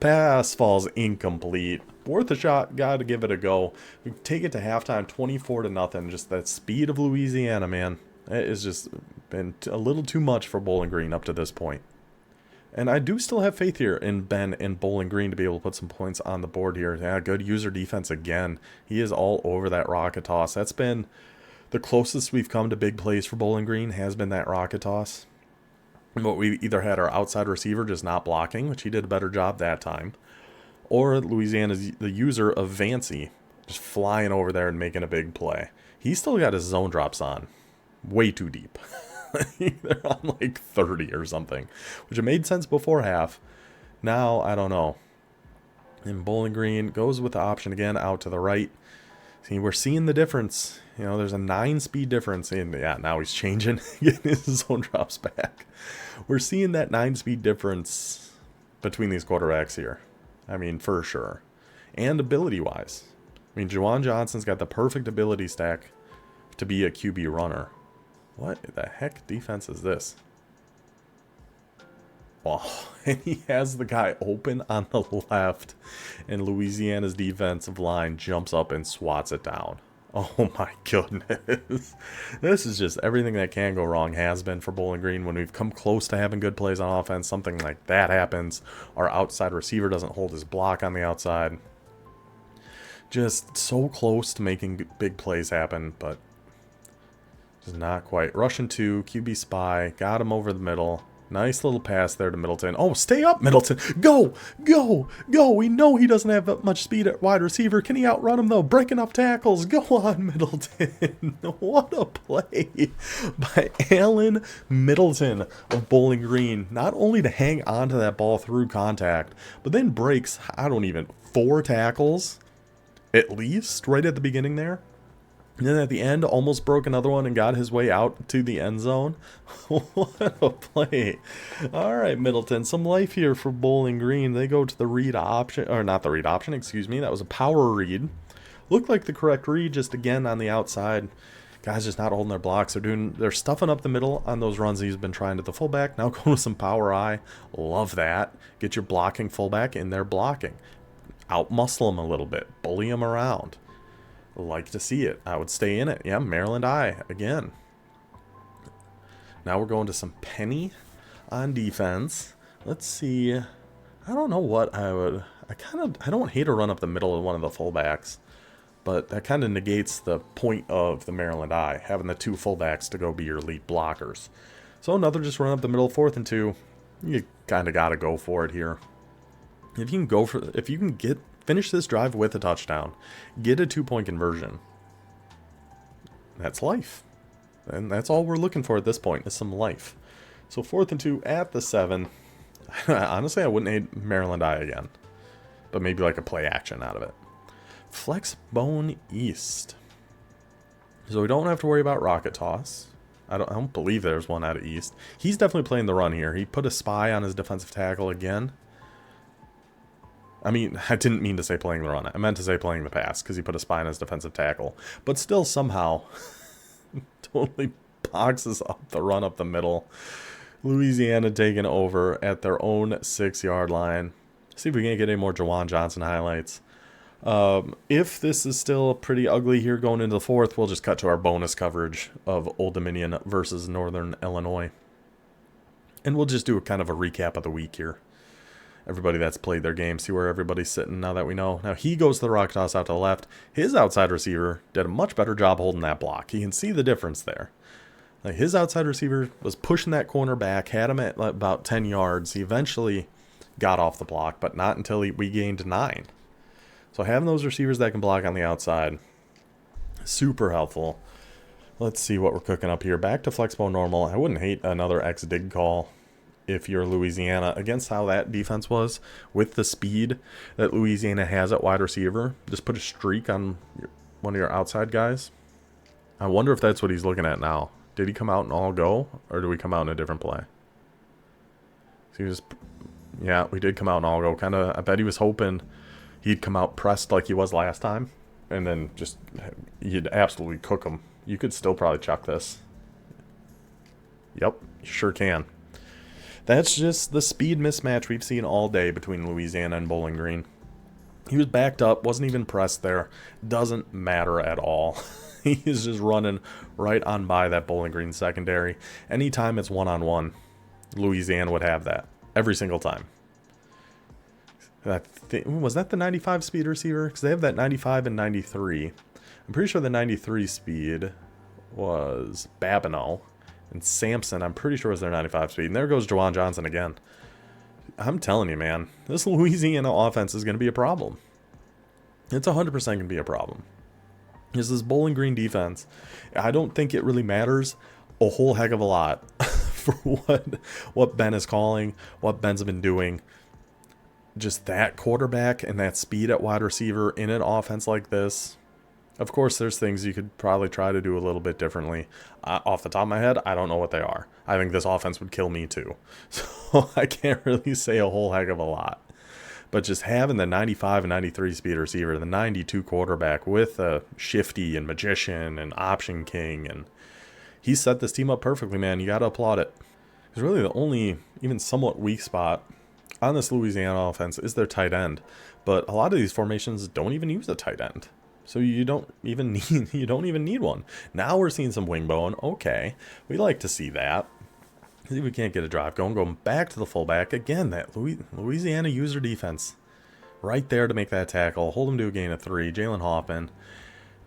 Pass falls incomplete. Worth a shot. Got to give it a go. We take it to halftime, 24-0. Just that speed of Louisiana, man. It has just been a little too much for Bowling Green up to this point. And I do still have faith here in Ben and Bowling Green to be able to put some points on the board here. Yeah, good user defense again. He is all over that rocket toss. That's been the closest we've come to big plays for Bowling Green, has been that rocket toss. But we either had our outside receiver just not blocking, which he did a better job that time, or Louisiana's the user of Vancy just flying over there and making a big play. He's still got his zone drops on way too deep. They're on like 30 or something, which it made sense before half. Now, I don't know. And Bowling Green goes with the option again out to the right. See, we're seeing the difference. You know, there's a 9-speed difference. And yeah, now he's changing, getting his zone drops back. We're seeing that 9-speed difference between these quarterbacks here. I mean, for sure. And ability-wise. I mean, Juwan Johnson's got the perfect ability stack to be a QB runner. What the heck defense is this? Oh, and he has the guy open on the left, and Louisiana's defensive line jumps up and swats it down. Oh my goodness. This is just everything that can go wrong has been for Bowling Green. When we've come close to having good plays on offense, something like that happens. Our outside receiver doesn't hold his block on the outside. Just so close to making big plays happen, but just not quite. Russian 2, QB spy, got him over the middle. Nice little pass there to Middleton. Oh, stay up, Middleton. Go, go, go. We know he doesn't have that much speed at wide receiver. Can he outrun him, though? Breaking up tackles. Go on, Middleton. What a play by Alan Middleton of Bowling Green. Not only to hang on to that ball through contact, but then breaks, 4 tackles, at least, right at the beginning there. And then at the end, almost broke another one and got his way out to the end zone. What a play. All right, Middleton. Some life here for Bowling Green. They go to the read option, or not the read option, excuse me. That was a power read. Looked like the correct read, just again on the outside. Guys just not holding their blocks. They're stuffing up the middle on those runs he's been trying to the fullback. Now going with some power I. Love that. Get your blocking fullback in there blocking. Out-muscle him a little bit. Bully him around. Like to see it. I would stay in it. Yeah, Maryland I again. Now we're going to some penny on defense. Let's see. I don't know what I would. I don't hate a run up the middle of one of the fullbacks, but that kind of negates the point of the Maryland I, having the 2 fullbacks to go be your elite blockers. So another just run up the middle, 4th and 2. You kind of got to go for it here. If you can finish this drive with a touchdown, get a 2-point conversion, that's life. And that's all we're looking for at this point, is some life. So 4th and 2 at the 7. Honestly, I wouldn't hate Maryland I again, but maybe like a play action out of it. Flexbone East. So we don't have to worry about rocket toss. I don't believe there's one out of East. He's definitely playing the run here. He put a spy on his defensive tackle again. I mean, I didn't mean to say playing the run. I meant to say playing the pass, because he put a spy on his defensive tackle. But still somehow totally boxes up the run up the middle. Louisiana taking over at their own 6-yard line. See if we can get any more Juwan Johnson highlights. If this is still pretty ugly here going into the 4th, we'll just cut to our bonus coverage of Old Dominion versus Northern Illinois. And we'll just do a kind of a recap of the week here. Everybody that's played their game, see where everybody's sitting now that we know. Now he goes to the rock toss out to the left. His outside receiver did a much better job holding that block. You can see the difference there. Like his outside receiver was pushing that corner back, had him at about 10 yards. He eventually got off the block, but not until we gained 9. So having those receivers that can block on the outside, super helpful. Let's see what we're cooking up here. Back to Flexbone normal. I wouldn't hate another X-dig call if you're Louisiana, against how that defense was with the speed that Louisiana has at wide receiver. Just put a streak on one of your outside guys. I wonder if that's what he's looking at now. Did he come out and all go, or did we come out in a different play? So yeah, we did come out and all go. I bet he was hoping he'd come out pressed like he was last time, and then just you'd absolutely cook him. You could still probably chuck this. Yep, you sure can. That's just the speed mismatch we've seen all day between Louisiana and Bowling Green. He was backed up, wasn't even pressed there. Doesn't matter at all. He is just running right on by that Bowling Green secondary. Anytime it's one-on-one, Louisiana would have that. every single time. Was that the 95 speed receiver? Because they have that 95 and 93. I'm pretty sure the 93 speed was Babineau. And Sampson, I'm pretty sure was their 95 speed. And there goes Jawan Johnson again. I'm telling you, man, this Louisiana offense is going to be a problem. It's 100% going to be a problem. This Bowling Green defense, I don't think it really matters a whole heck of a lot for what Ben is calling, what Ben's been doing. Just that quarterback and that speed at wide receiver in an offense like this. Of course, there's things you could probably try to do a little bit differently. Off the top of my head, I don't know what they are. I think this offense would kill me too. So I can't really say a whole heck of a lot. But just having the 95 and 93 speed receiver, the 92 quarterback with a Shifty and Magician and Option King, and he set this team up perfectly, man. You got to applaud it. Because really the only even somewhat weak spot on this Louisiana offense is their tight end. But a lot of these formations don't even use a tight end. So you don't even need one. Now we're seeing some wing bone. Okay, we like to see that. See if we can't get a drive going back to the fullback again. That Louisiana user defense, right there to make that tackle. Hold him to a gain of 3. Jalen Hoffman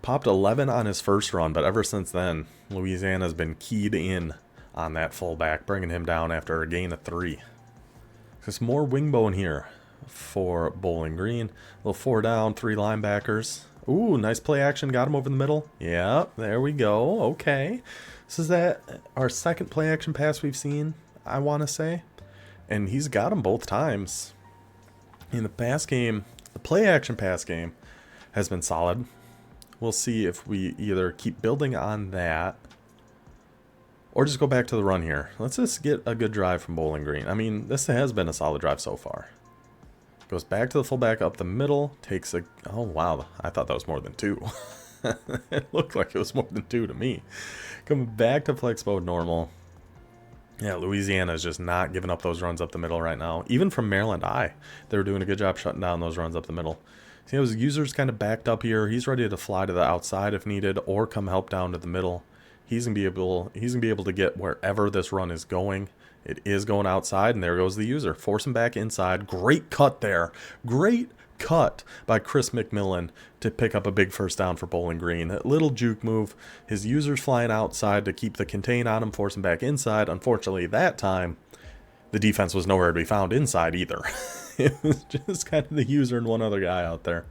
popped 11 on his first run, but ever since then, Louisiana's been keyed in on that fullback, bringing him down after a gain of 3. There's more wing bone here for Bowling Green. A little 4 down, 3 linebackers. Ooh, nice play action. Got him over the middle. Yeah, there we go. Okay. This is our second play action pass we've seen, I want to say. And he's got him both times. In the pass game, the play action pass game has been solid. We'll see if we either keep building on that or just go back to the run here. Let's just get a good drive from Bowling Green. I mean, this has been a solid drive so far. Goes back to the fullback up the middle. Takes a... Oh, wow. I thought that was more than 2. It looked like it was more than 2 to me. Coming back to flex mode normal. Yeah, Louisiana is just not giving up those runs up the middle right now. Even from Maryland I, they were doing a good job shutting down those runs up the middle. See, his user's kind of backed up here. He's ready to fly to the outside if needed, or come help down to the middle. He's gonna be able to get wherever this run is going. It is going outside, and there goes the user. Force him back inside. Great cut there. Great cut by Chris McMillan to pick up a big first down for Bowling Green. A little juke move. His user's flying outside to keep the contain on him, force him back inside. Unfortunately, that time, the defense was nowhere to be found inside either. It was just kind of the user and one other guy out there.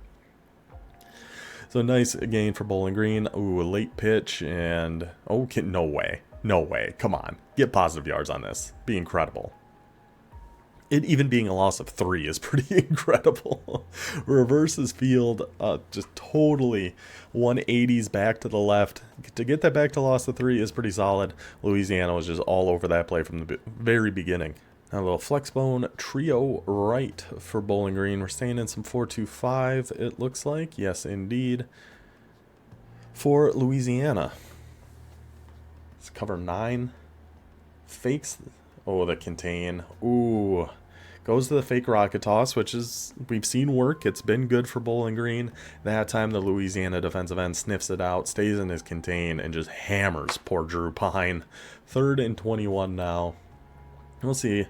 So nice gain for Bowling Green. Ooh, a late pitch, and... Oh, no way. No way. Come on. Get positive yards on this. Be incredible. It even being a loss of 3 is pretty incredible. Reverses field, just totally 180s back to the left. To get that back to loss of 3 is pretty solid. Louisiana was just all over that play from the very beginning. Now a little flexbone trio right for Bowling Green. We're staying in some 4-2-5, it looks like. Yes, indeed. For Louisiana. Let's cover 9. Fakes. Oh, the contain. Ooh. Goes to the fake rocket toss, which is, we've seen work. It's been good for Bowling Green. That time the Louisiana defensive end sniffs it out, stays in his contain, and just hammers poor Drew Pine. 3rd and 21 now. We'll see.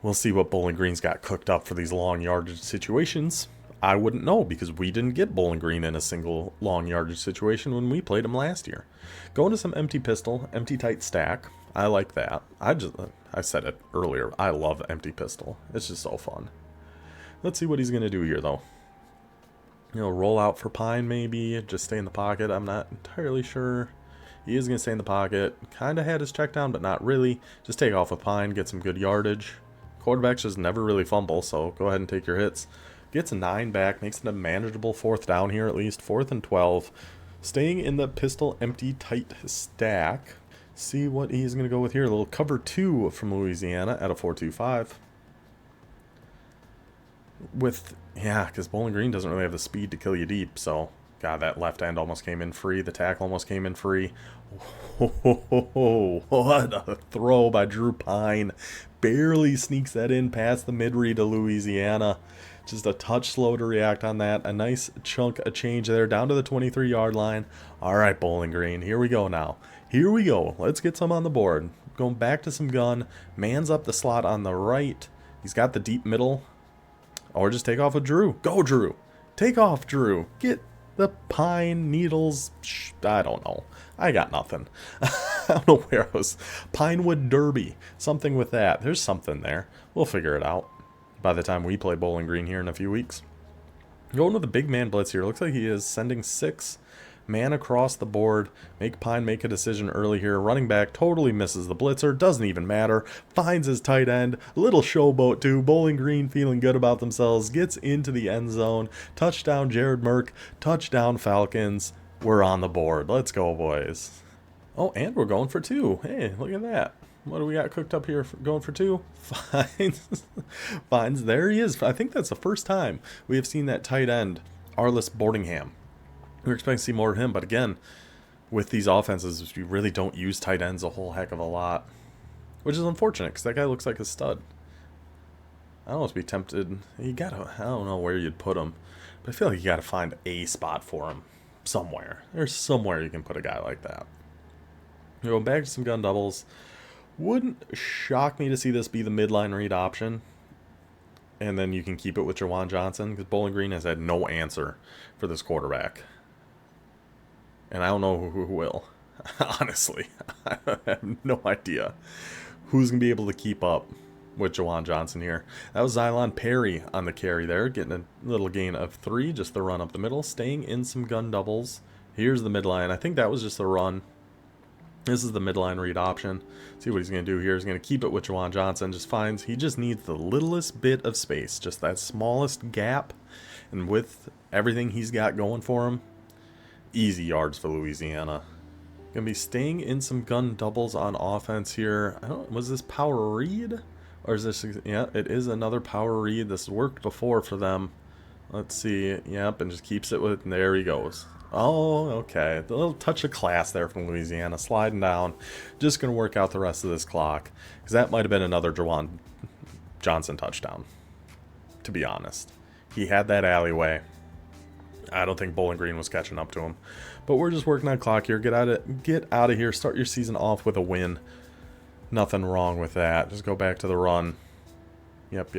We'll see what Bowling Green's got cooked up for these long yardage situations. I wouldn't know because we didn't get Bowling Green in a single long yardage situation when we played him last year. Going to some empty pistol, empty tight stack. I like that. I said it earlier. I love empty pistol. It's just so fun. Let's see what he's going to do here, though. You know, roll out for Pine, maybe. Just stay in the pocket. I'm not entirely sure. He is going to stay in the pocket. Kind of had his check down, but not really. Just take off with Pine. Get some good yardage. Quarterbacks just never really fumble, so go ahead and take your hits. Gets a 9 back. Makes it a manageable 4th down here, at least. 4th and 12. Staying in the pistol empty tight stack. See what he's going to go with here. A little cover 2 from Louisiana at a 4-2-5. Because Bowling Green doesn't really have the speed to kill you deep. So, God, that left end almost came in free. The tackle almost came in free. Oh, what a throw by Drew Pine. Barely sneaks that in past the mid-read to Louisiana. Just a touch slow to react on that. A nice chunk of change there down to the 23-yard line. All right, Bowling Green, here we go now. Here we go. Let's get some on the board. going back to some gun. Man's up the slot on the right. He's got the deep middle. Or just take off with Drew. Go, Drew. Take off, Drew. Get the pine needles. I don't know. I got nothing. I don't know where I was. Pinewood Derby. Something with that. There's something there. We'll figure it out by the time we play Bowling Green here in a few weeks. Going with the big man blitz here. Looks like he is sending 6 man across the board. Make Pine make a decision early here. Running back totally misses the blitzer. Doesn't even matter. Finds his tight end. Little showboat too. Bowling Green feeling good about themselves. Gets into the end zone. Touchdown Jared Merck. Touchdown Falcons. We're on the board. Let's go, boys. Oh, and we're going for 2. Hey, look at that. What do we got cooked up here? Going for 2? Finds. Finds. There he is. I think that's the first time we have seen that tight end, Arliss Boardingham. We're expecting to see more of him, but again, with these offenses, we really don't use tight ends a whole heck of a lot, which is unfortunate because that guy looks like a stud. I don't want to be tempted. I don't know where you'd put him, but I feel like you got to find a spot for him somewhere. There's somewhere you can put a guy like that. Going back to some gun doubles. Wouldn't shock me to see this be the midline read option. And then you can keep it with Juwan Johnson, because Bowling Green has had no answer for this quarterback. And I don't know who will. Honestly, I have no idea who's going to be able to keep up with Juwan Johnson here. That was Xylon Perry on the carry there, getting a little gain of 3, just the run up the middle, staying in some gun doubles. Here's the midline. I think that was just a run. This is the midline read option. See what he's going to do here. He's going to keep it with Juwan Johnson. Just finds he just needs the littlest bit of space, just that smallest gap. And with everything he's got going for him, easy yards for Louisiana. Going to be staying in some gun doubles on offense here. Was this power read? Or is this, yeah, it is another power read. This worked before for them. Let's see. Yep, and just keeps it with, and there he goes. Oh, okay. A little touch of class there from Louisiana. Sliding down. Just going to work out the rest of this clock. Because that might have been another Juwan Johnson touchdown, to be honest. He had that alleyway. I don't think Bowling Green was catching up to him. But we're just working on clock here. Get out of here. Start your season off with a win. Nothing wrong with that. Just go back to the run. Yep.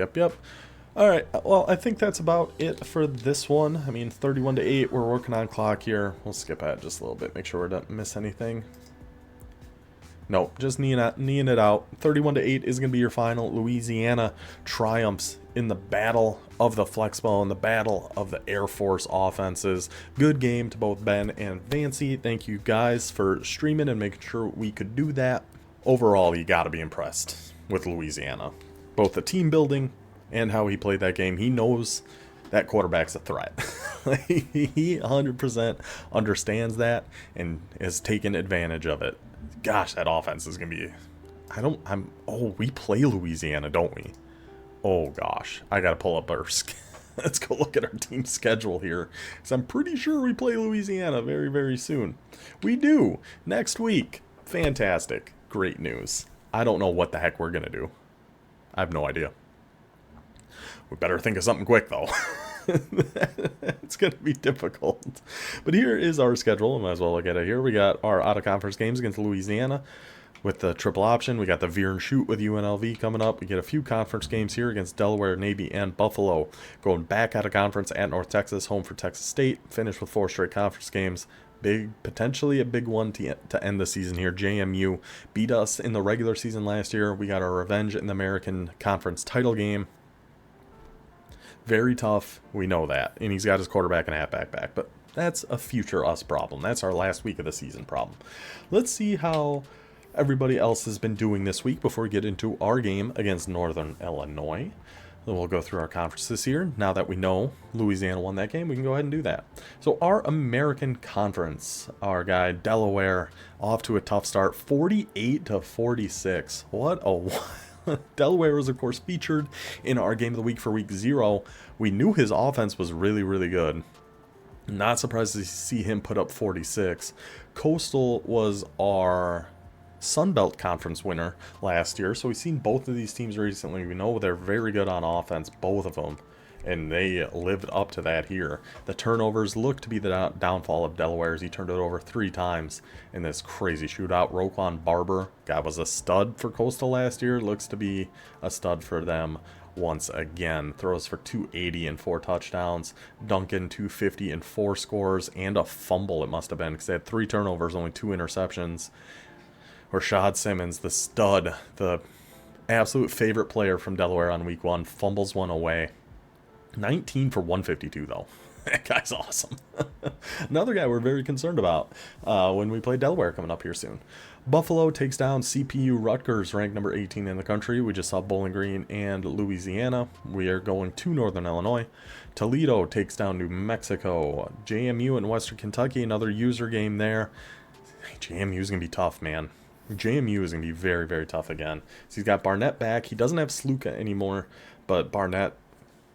Alright, well, I think that's about it for this one. I mean, 31-8, we're working on clock here. We'll skip ahead just a little bit, make sure we don't miss anything. Nope, just kneeing it out. 31-8 is going to be your final. Louisiana triumphs in the battle of the Flexbone, the battle of the Air Force offenses. Good game to both Ben and Vancy. Thank you guys for streaming and making sure we could do that. Overall, you got to be impressed with Louisiana. Both the team building and how he played that game. He knows that quarterback's a threat. He 100% understands that and has taken advantage of it. Gosh, that offense is going to be... we play Louisiana, don't we? Oh, gosh. I got to pull up our... Let's go look at our team schedule here, because I'm pretty sure we play Louisiana very, very soon. We do. Next week. Fantastic. Great news. I don't know what the heck we're going to do. I have no idea. We better think of something quick, though. It's going to be difficult. But here is our schedule. I might as well look at it here. We got our out-of-conference games against Louisiana with the triple option. We got the veer and shoot with UNLV coming up. We get a few conference games here against Delaware, Navy, and Buffalo. Going back out of conference at North Texas, home for Texas State. Finish with 4 straight conference games. Potentially a big one to end the season here. JMU beat us in the regular season last year. We got our revenge in the American Conference title game. Very tough, we know that. And he's got his quarterback and halfback back. But that's a future us problem. That's our last week of the season problem. Let's see how everybody else has been doing this week before we get into our game against Northern Illinois. Then we'll go through our conferences here. Now that we know Louisiana won that game, we can go ahead and do that. So our American Conference, our guy Delaware, off to a tough start, 48-46. What a... Delaware was, of course, featured in our game of the week for week 0. We knew his offense was really, really good. Not surprised to see him put up 46. Coastal was our Sunbelt Conference winner last year, so we've seen both of these teams recently. We know they're very good on offense, both of them. and they lived up to that here. The turnovers look to be the downfall of Delaware, as he turned it over 3 times in this crazy shootout. Roquan Barber, guy was a stud for Coastal last year, looks to be a stud for them once again. Throws for 280 and 4 touchdowns. Duncan 250 and 4 scores, and a fumble it must have been, because they had 3 turnovers, only 2 interceptions. Rashad Simmons, the stud, the absolute favorite player from Delaware on week 1, fumbles one away. 19 for 152 though. That guy's awesome. Another guy we're very concerned about when we play Delaware coming up here soon. Buffalo takes down CPU Rutgers, ranked number 18 in the country. We just saw Bowling Green and Louisiana. We are going to Northern Illinois. Toledo takes down New Mexico. JMU and Western Kentucky, another user game there. JMU is going to be tough, man. JMU is going to be very, very tough again. So he's got Barnett back. He doesn't have Sluka anymore, but Barnett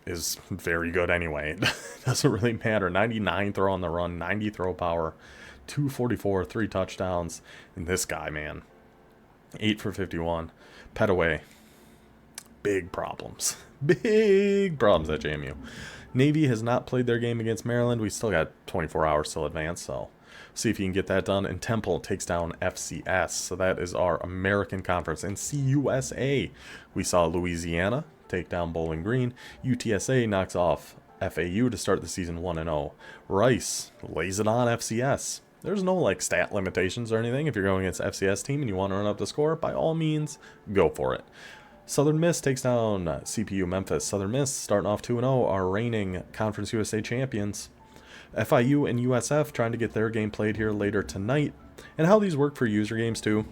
is very good anyway. It doesn't really matter. 99 throw on the run, 90 throw power, 244, 3 touchdowns. And this guy, man, 8 for 51. Petaway, big problems. Big problems at JMU. Navy has not played their game against Maryland. We still got 24 hours till advance, so see if you can get that done. And Temple takes down FCS. So that is our American Conference. And CUSA, we saw Louisiana take down Bowling Green. UTSA knocks off FAU to start the season 1-0. Rice lays it on FCS. There's no like stat limitations or anything. If you're going against FCS team and you want to run up the score, by all means, go for it. Southern Miss takes down CPU Memphis. Southern Miss starting off 2-0, are reigning Conference USA champions. FIU and USF trying to get their game played here later tonight. And how these work for user games too,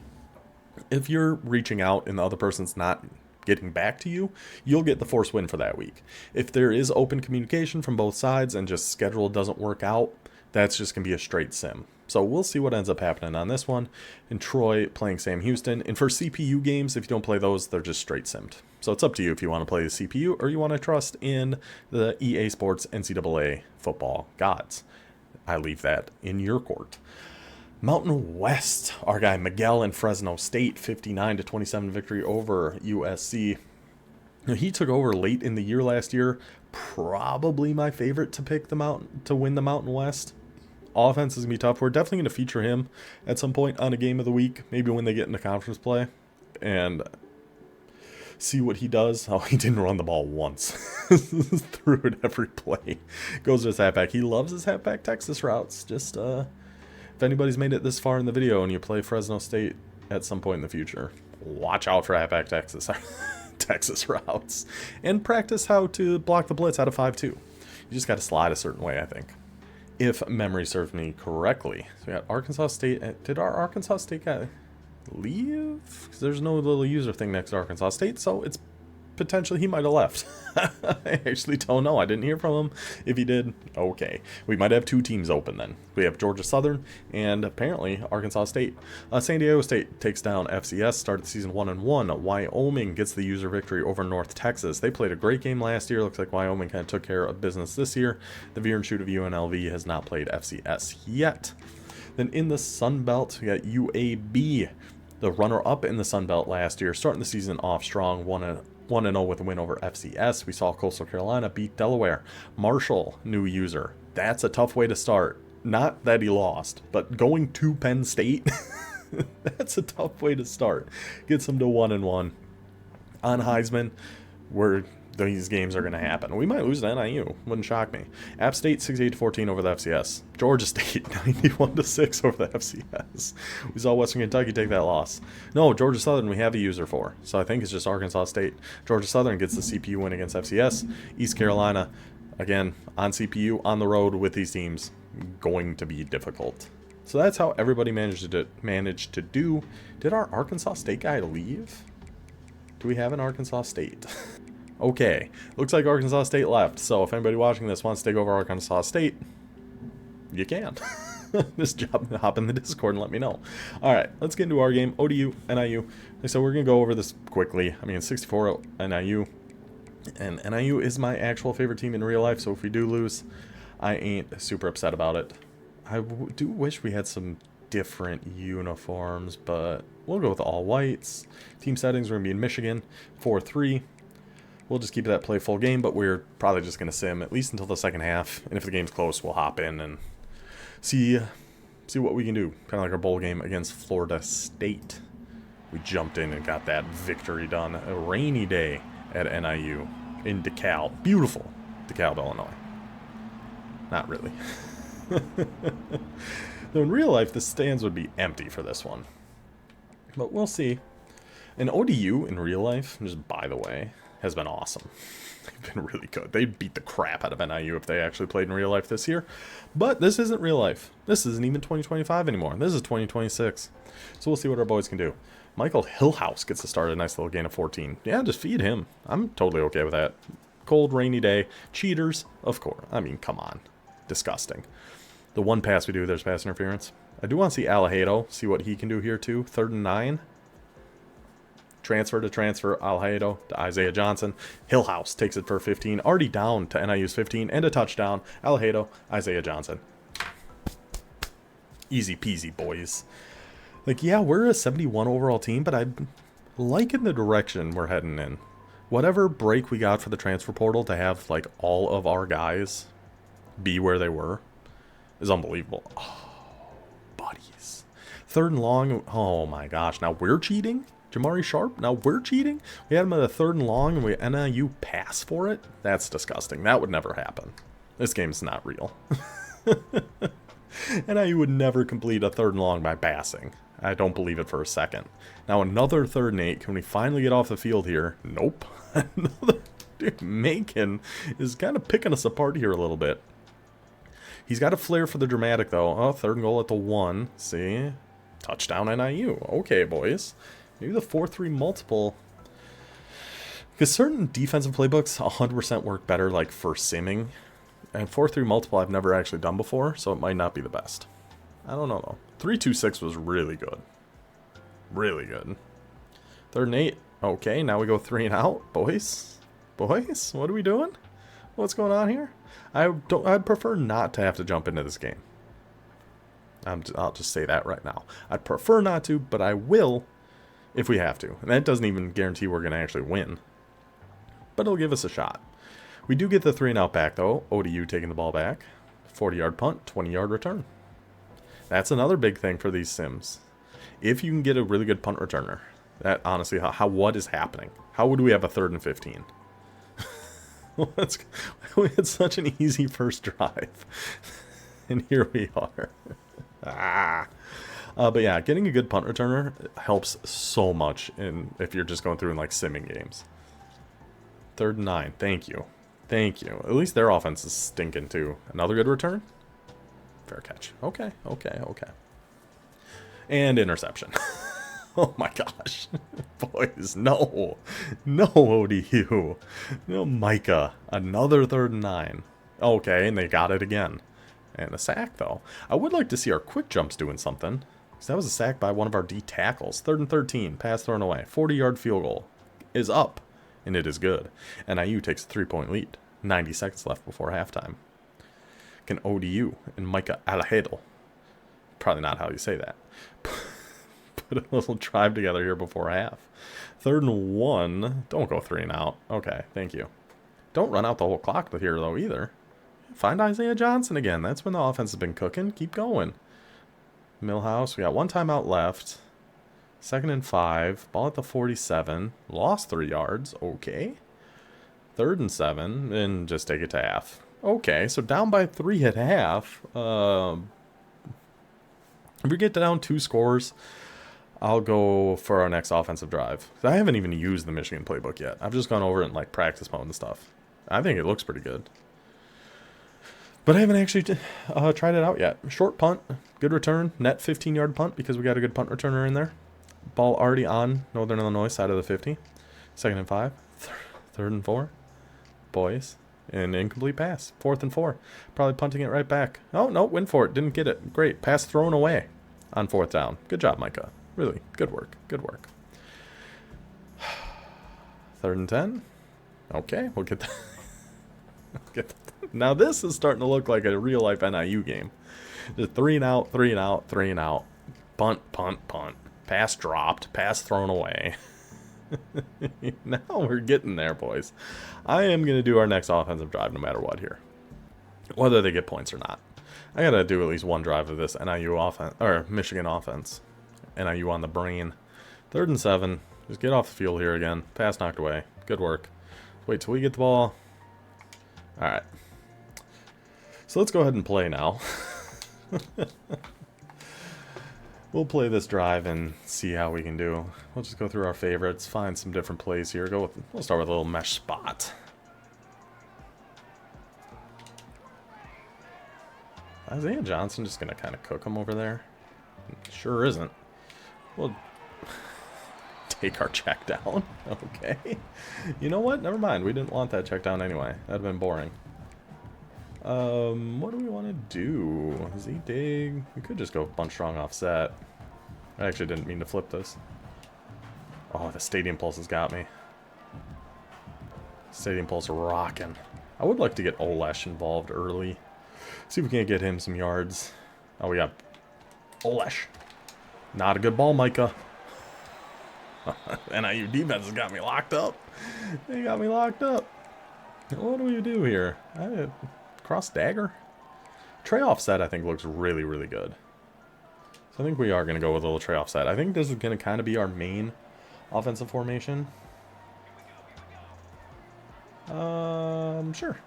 if you're reaching out and the other person's not getting back to you, you'll get the force win for that week. If there is open communication from both sides and just schedule doesn't work out, that's just going to be a straight sim. So we'll see what ends up happening on this one. And Troy playing Sam Houston. And for CPU games, if you don't play those, they're just straight simmed. So it's up to you if you want to play the CPU or you want to trust in the EA Sports NCAA football gods. I leave that in your court. Mountain West, our guy Miguel and Fresno State, 59-27 victory over USC. Now, he took over late in the year last year. Probably my favorite to pick to win the Mountain West. Offense is going to be tough. We're definitely going to feature him at some point on a game of the week, maybe when they get into conference play, and see what he does. Oh, he didn't run the ball once. Threw it every play. Goes to his halfback. He loves his halfback Texas routes. Just, if anybody's made it this far in the video and you play Fresno State at some point in the future, watch out for halfback Texas routes. And practice how to block the blitz out of 5-2. You just got to slide a certain way, I think, if memory serves me correctly. So we got Arkansas State. Did our Arkansas State guy leave? Because there's no little user thing next to Arkansas State, so it's potentially he might have left. I actually don't know. I didn't hear from him. If he did, okay. We might have 2 teams open then. We have Georgia Southern and apparently Arkansas State. San Diego State takes down FCS, started the season 1-1. Wyoming gets the user victory over North Texas. They played a great game last year. Looks like Wyoming kind of took care of business this year. The Veer and Shoot of UNLV has not played FCS yet. Then in the Sun Belt, we got UAB, the runner-up in the Sun Belt last year, starting the season off strong, 1-0 with a win over FCS. We saw Coastal Carolina beat Delaware. Marshall, new user. That's a tough way to start. Not that he lost, but going to Penn State, that's a tough way to start. Gets him to 1-1. On Heisman, these games are going to happen. We might lose to NIU. Wouldn't shock me. App State 68-14 over the FCS. Georgia State 91-6 over the FCS. We saw Western Kentucky take that loss. No, Georgia Southern we have a user for. So I think it's just Arkansas State. Georgia Southern gets the CPU win against FCS. East Carolina, again, on CPU, on the road with these teams. Going to be difficult. So that's how everybody managed to do. Did our Arkansas State guy leave? Do we have an Arkansas State? Okay, looks like Arkansas State left, so if anybody watching this wants to take over Arkansas State, you can. Just hop in the Discord and let me know. Alright, let's get into our game. ODU, NIU. So we're going to go over this quickly. I mean, 64 NIU, and NIU is my actual favorite team in real life, so if we do lose, I ain't super upset about it. I do wish we had some different uniforms, but we'll go with all whites. Team settings, we're going to be in Michigan, 4-3. We'll just keep that playful game, but we're probably just going to sim at least until the second half. And if the game's close, we'll hop in and see what we can do. Kind of like our bowl game against Florida State. We jumped in and got that victory done. A rainy day at NIU in DeKalb. Beautiful DeKalb, Illinois. Not really. Though in real life, the stands would be empty for this one. But we'll see. And ODU in real life, just by the way, has been awesome. They've been really good. They beat the crap out of NIU if they actually played in real life this year. But this isn't real life. This isn't even 2025 anymore. This is 2026. So we'll see what our boys can do. Michael Hillhouse gets to start a nice little gain of 14. Yeah, just feed him. I'm totally okay with that. Cold, rainy day. Cheaters, of course. I mean, come on. Disgusting. The one pass we do, there's pass interference. I do want to see Alejado, see what he can do here too. 3rd and 9. Transfer, Alejado to Isaiah Johnson. Hillhouse takes it for 15. Already down to NIU's 15 and a touchdown. Alejado, Isaiah Johnson. Easy peasy, boys. Like, yeah, we're a 71 overall team, but I'm liking the direction we're heading in. Whatever break we got for the transfer portal to have, like, all of our guys be where they were is unbelievable. Oh, buddies. 3rd and long. Oh, my gosh. Now we're cheating? Jamari Sharp? Now we're cheating? We had him at a 3rd and long and we NIU pass for it? That's disgusting. That would never happen. This game's not real. NIU would never complete a 3rd and long by passing. I don't believe it for a second. Now another 3rd and 8. Can we finally get off the field here? Nope. Another dude, Macon is kind of picking us apart here a little bit. He's got a flair for the dramatic though. Oh, 3rd and goal at the 1. See? Touchdown NIU. Okay, boys. Maybe the 4-3 multiple. Because certain defensive playbooks 100% work better like for simming. And 4-3 multiple I've never actually done before, so it might not be the best. I don't know though. 3-2-6 was really good. Really good. 3rd and 8. Okay, now we go 3 and out. Boys? Boys? What are we doing? What's going on here? I'd prefer not to have to jump into this game. I'll just say that right now. I'd prefer not to, but I will if we have to. And that doesn't even guarantee we're going to actually win. But it'll give us a shot. We do get the 3 and out back, though. ODU taking the ball back. 40-yard punt, 20-yard return. That's another big thing for these sims. If you can get a really good punt returner, that honestly, what is happening? How would we have a 3rd and 15? We had such an easy first drive. And here we are. But yeah, getting a good punt returner helps so much if you're just going through in like simming games. 3rd and 9. Thank you. Thank you. At least their offense is stinking too. Another good return? Fair catch. Okay. And interception. Oh my gosh. Boys, no. No, ODU. No, Micah. Another 3rd and 9. Okay, and they got it again. And a sack, though. I would like to see our quick jumps doing something. Because that was a sack by one of our D tackles. 3rd and 13. Pass thrown away. 40-yard field goal is up. And it is good. NIU takes a 3-point lead. 90 seconds left before halftime. Can ODU and Micah Alejado, probably not how you say that, put a little drive together here before half. 3rd and 1. Don't go 3 and out. Okay, thank you. Don't run out the whole clock here, though, either. Find Isaiah Johnson again. That's when the offense has been cooking. Keep going. Millhouse, we got 1 timeout left. 2nd and 5. Ball at the 47. Lost 3 yards. Okay. 3rd and 7. And just take it to half. Okay, so down by 3 at half. If we get down 2 scores, I'll go for our next offensive drive. I haven't even used the Michigan playbook yet. I've just gone over it in like practice mode and stuff. I think it looks pretty good. But I haven't actually tried it out yet. Short punt, good return, net 15-yard punt because we got a good punt returner in there. Ball already on Northern Illinois side of the 50. 2nd and 5. 3rd and 4. Boys. An incomplete pass. 4th and 4. Probably punting it right back. Oh, no, went for it. Didn't get it. Great. Pass thrown away on 4th down. Good job, Micah. Really, good work. Good work. 3rd and 10. Okay, we'll get that. Now this is starting to look like a real-life NIU game. Just 3 and out, 3 and out, 3 and out. Punt, punt, punt. Pass dropped. Pass thrown away. Now we're getting there, boys. I am going to do our next offensive drive no matter what here. Whether they get points or not. I got to do at least one drive of this NIU offense, or Michigan offense. NIU on the brain. 3rd and 7. Just get off the field here again. Pass knocked away. Good work. Wait till we get the ball. Alright. So let's go ahead and play now. We'll play this drive and see how we can do. We'll just go through our favorites, find some different plays here. We'll start with a little mesh spot. Isaiah Johnson just going to kind of cook him over there? Sure isn't. We'll take our check down. Okay. You know what? Never mind. We didn't want that check down anyway. That'd have been boring. What do we want to do? Z dig. We could just go bunch strong offset. I actually didn't mean to flip this. Oh, the Stadium Pulse has got me. Stadium Pulse rocking. I would like to get Olesh involved early. See if we can't get him some yards. Oh, we got Olesh. Not a good ball, Micah. NIU defense has got me locked up. They got me locked up. What do we do here? Cross dagger? Tray offset, I think, looks really, really good. So I think we are going to go with a little tray offset. I think this is going to kind of be our main offensive formation. Sure.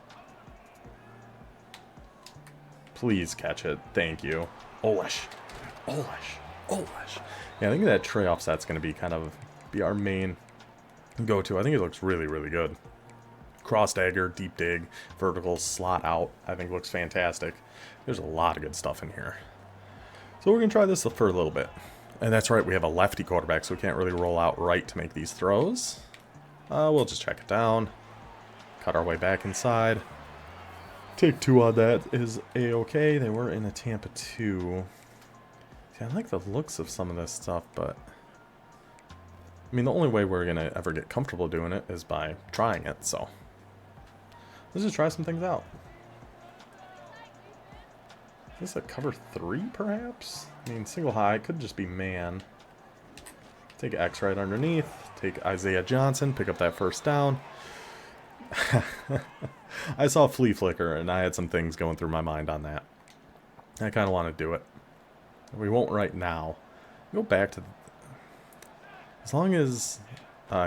Please catch it. Thank you. Olesh. Olesh. Olesh. Yeah, I think that tray offset's going to be kind of our main go-to. I think it looks really, really good. Cross dagger, deep dig, vertical, slot out, I think looks fantastic. There's a lot of good stuff in here. So we're going to try this for a little bit. And that's right, we have a lefty quarterback, so we can't really roll out right to make these throws. We'll just check it down. Cut our way back inside. Take 2 on that is a-okay. They were in a Tampa 2. See, I like the looks of some of this stuff, but I mean, the only way we're going to ever get comfortable doing it is by trying it, so let's just try some things out. Is this a cover 3, perhaps? I mean, single high could just be man. Take X right underneath. Take Isaiah Johnson. Pick up that first down. I saw Flea Flicker, and I had some things going through my mind on that. I kind of want to do it. We won't right now. Go back to... As long as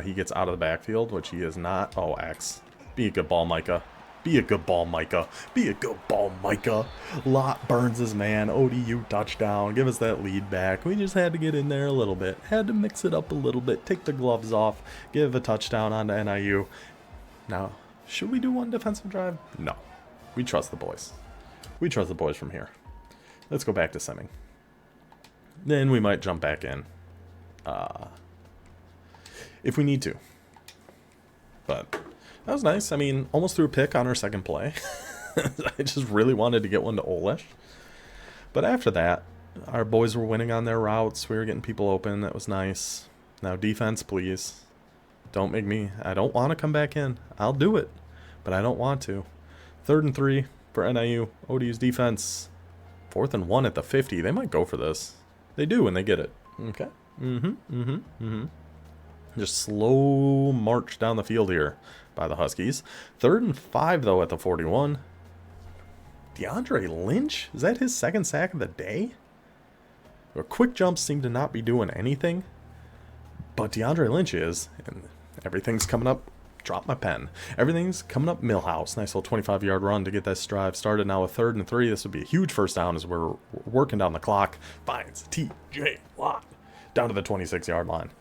he gets out of the backfield, which he is not. Oh, X. Be a good ball, Micah. Be a good ball, Micah. Be a good ball, Micah. Lot burns his man. ODU touchdown. Give us that lead back. We just had to get in there a little bit. Had to mix it up a little bit. Take the gloves off. Give a touchdown onto NIU. Now, should we do one defensive drive? No. We trust the boys. We trust the boys from here. Let's go back to simming. Then we might jump back in. If we need to. But that was nice. I mean, almost threw a pick on our second play. I just really wanted to get one to Olesh. But after that, our boys were winning on their routes. We were getting people open. That was nice. Now defense, please. Don't make me... I don't want to come back in. I'll do it. But I don't want to. 3rd and 3 for NIU. ODU's defense. 4th and 1 at the 50. They might go for this. They do when they get it. Okay. Just slow march down the field here by the Huskies. 3rd and 5, though, at the 41. DeAndre Lynch? Is that his 2nd sack of the day? Well, quick jumps seem to not be doing anything. But DeAndre Lynch is. And everything's coming up. Drop my pen. Everything's coming up Millhouse. Nice little 25-yard run to get this drive started. Now a 3rd and 3. This would be a huge first down as we're working down the clock. Finds TJ Watt down to the 26-yard line.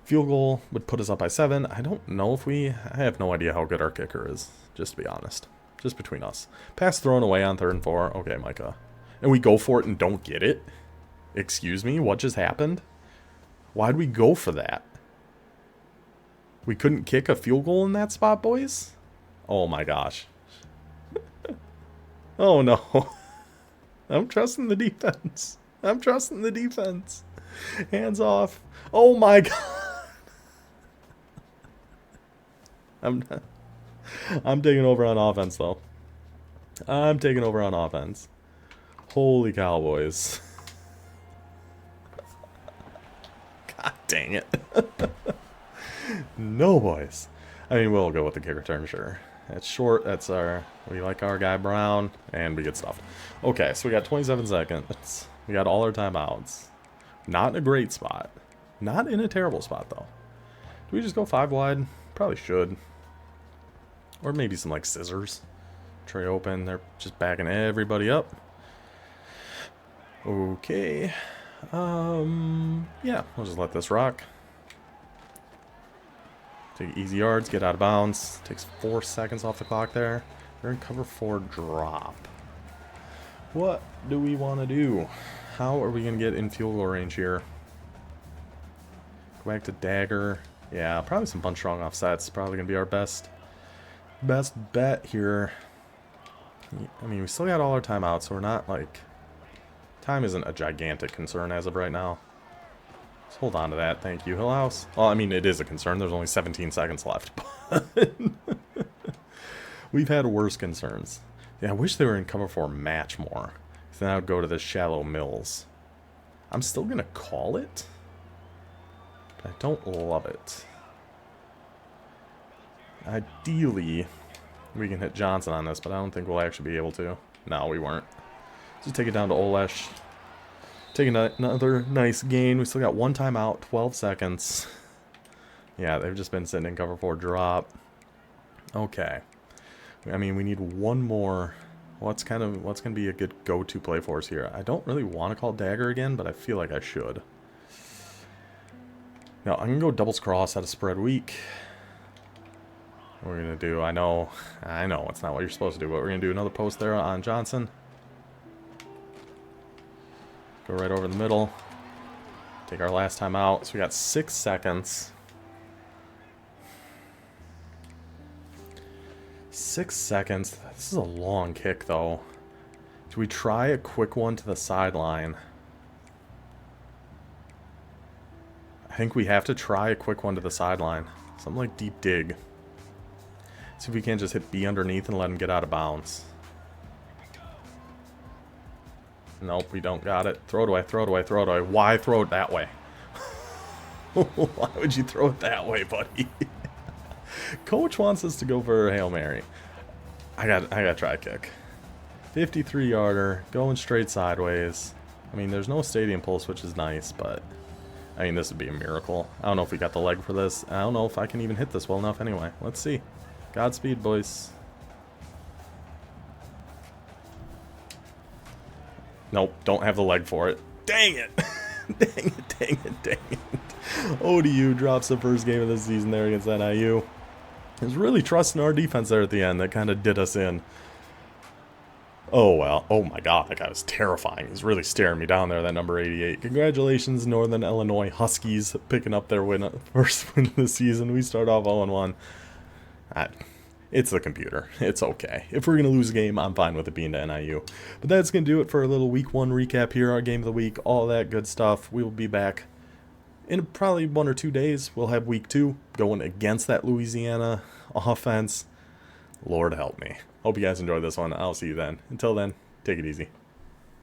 Field goal would put us up by 7. I don't know if I have no idea how good our kicker is, just to be honest. Just between us. Pass thrown away on 3rd and 4. Okay, Micah. And we go for it and don't get it? Excuse me? What just happened? Why'd we go for that? We couldn't kick a field goal in that spot, boys? Oh my gosh. Oh no. I'm trusting the defense. I'm trusting the defense. Hands off. Oh my god. I'm taking over on offense, though. I'm taking over on offense. Holy cow, boys. God dang it. No, boys. I mean, we'll go with the kick return, sure. It's short. That's our... We like our guy Brown, and we get stuffed. Okay, so we got 27 seconds. We got all our timeouts. Not in a great spot. Not in a terrible spot, though. Do we just go 5 wide? Probably should. Or maybe some, like, scissors. Tray open. They're just backing everybody up. Okay. Yeah, we'll just let this rock. Take easy yards, get out of bounds. Takes 4 seconds off the clock there. We're in cover 4 drop. What do we want to do? How are we going to get in field goal range here? Go back to dagger. Yeah, probably some punch strong offsets. Probably going to be our best bet here. I mean, we still got all our timeouts, so we're not like... Time isn't a gigantic concern as of right now. Let's hold on to that. Thank you, Hill House. Well, I mean, it is a concern. There's only 17 seconds left. But we've had worse concerns. Yeah, I wish they were in cover 4 match more. Then I would go to the shallow mills. I'm still going to call it. But I don't love it. Ideally, we can hit Johnson on this, but I don't think we'll actually be able to. No, we weren't. Just take it down to Olesh. Taking another nice gain. We still got 1 timeout, 12 seconds. Yeah, they've just been sitting in cover 4 drop. Okay. I mean, we need one more. What's going to be a good go-to play for us here? I don't really want to call dagger again, but I feel like I should. Now, I'm going to go doubles cross out of spread weak. What we're going to do, I know, it's not what you're supposed to do, but we're going to do another post there on Johnson. Go right over the middle. Take our last time out. So we got 6 seconds. 6 seconds. This is a long kick, though. Do we try a quick one to the sideline? I think we have to try a quick one to the sideline. Something like deep dig. See if we can't just hit B underneath and let him get out of bounds. Nope, we don't got it. Throw it away, throw it away, throw it away. Why throw it that way? Why would you throw it that way, buddy? Coach wants us to go for a Hail Mary. I got to try a kick. 53-yarder, going straight sideways. I mean, there's no stadium pulse, which is nice, but... I mean, this would be a miracle. I don't know if we got the leg for this. I don't know if I can even hit this well enough anyway. Let's see. Godspeed, boys. Nope, don't have the leg for it. Dang it! Dang it, dang it, dang it. ODU drops the first game of the season there against NIU. He was really trusting our defense there at the end. That kind of did us in. Oh, well. Oh, my God. That guy was terrifying. He's really staring me down there, that number 88. Congratulations, Northern Illinois Huskies, picking up their first win of the season. We start off 0-1. It's the computer. It's okay. If we're going to lose a game, I'm fine with it being to NIU. But that's going to do it for a little week 1 recap here, our game of the week, all that good stuff. We will be back in probably 1 or 2 days. We'll have week 2 going against that Louisiana offense. Lord help me. Hope you guys enjoyed this one. I'll see you then. Until then, take it easy.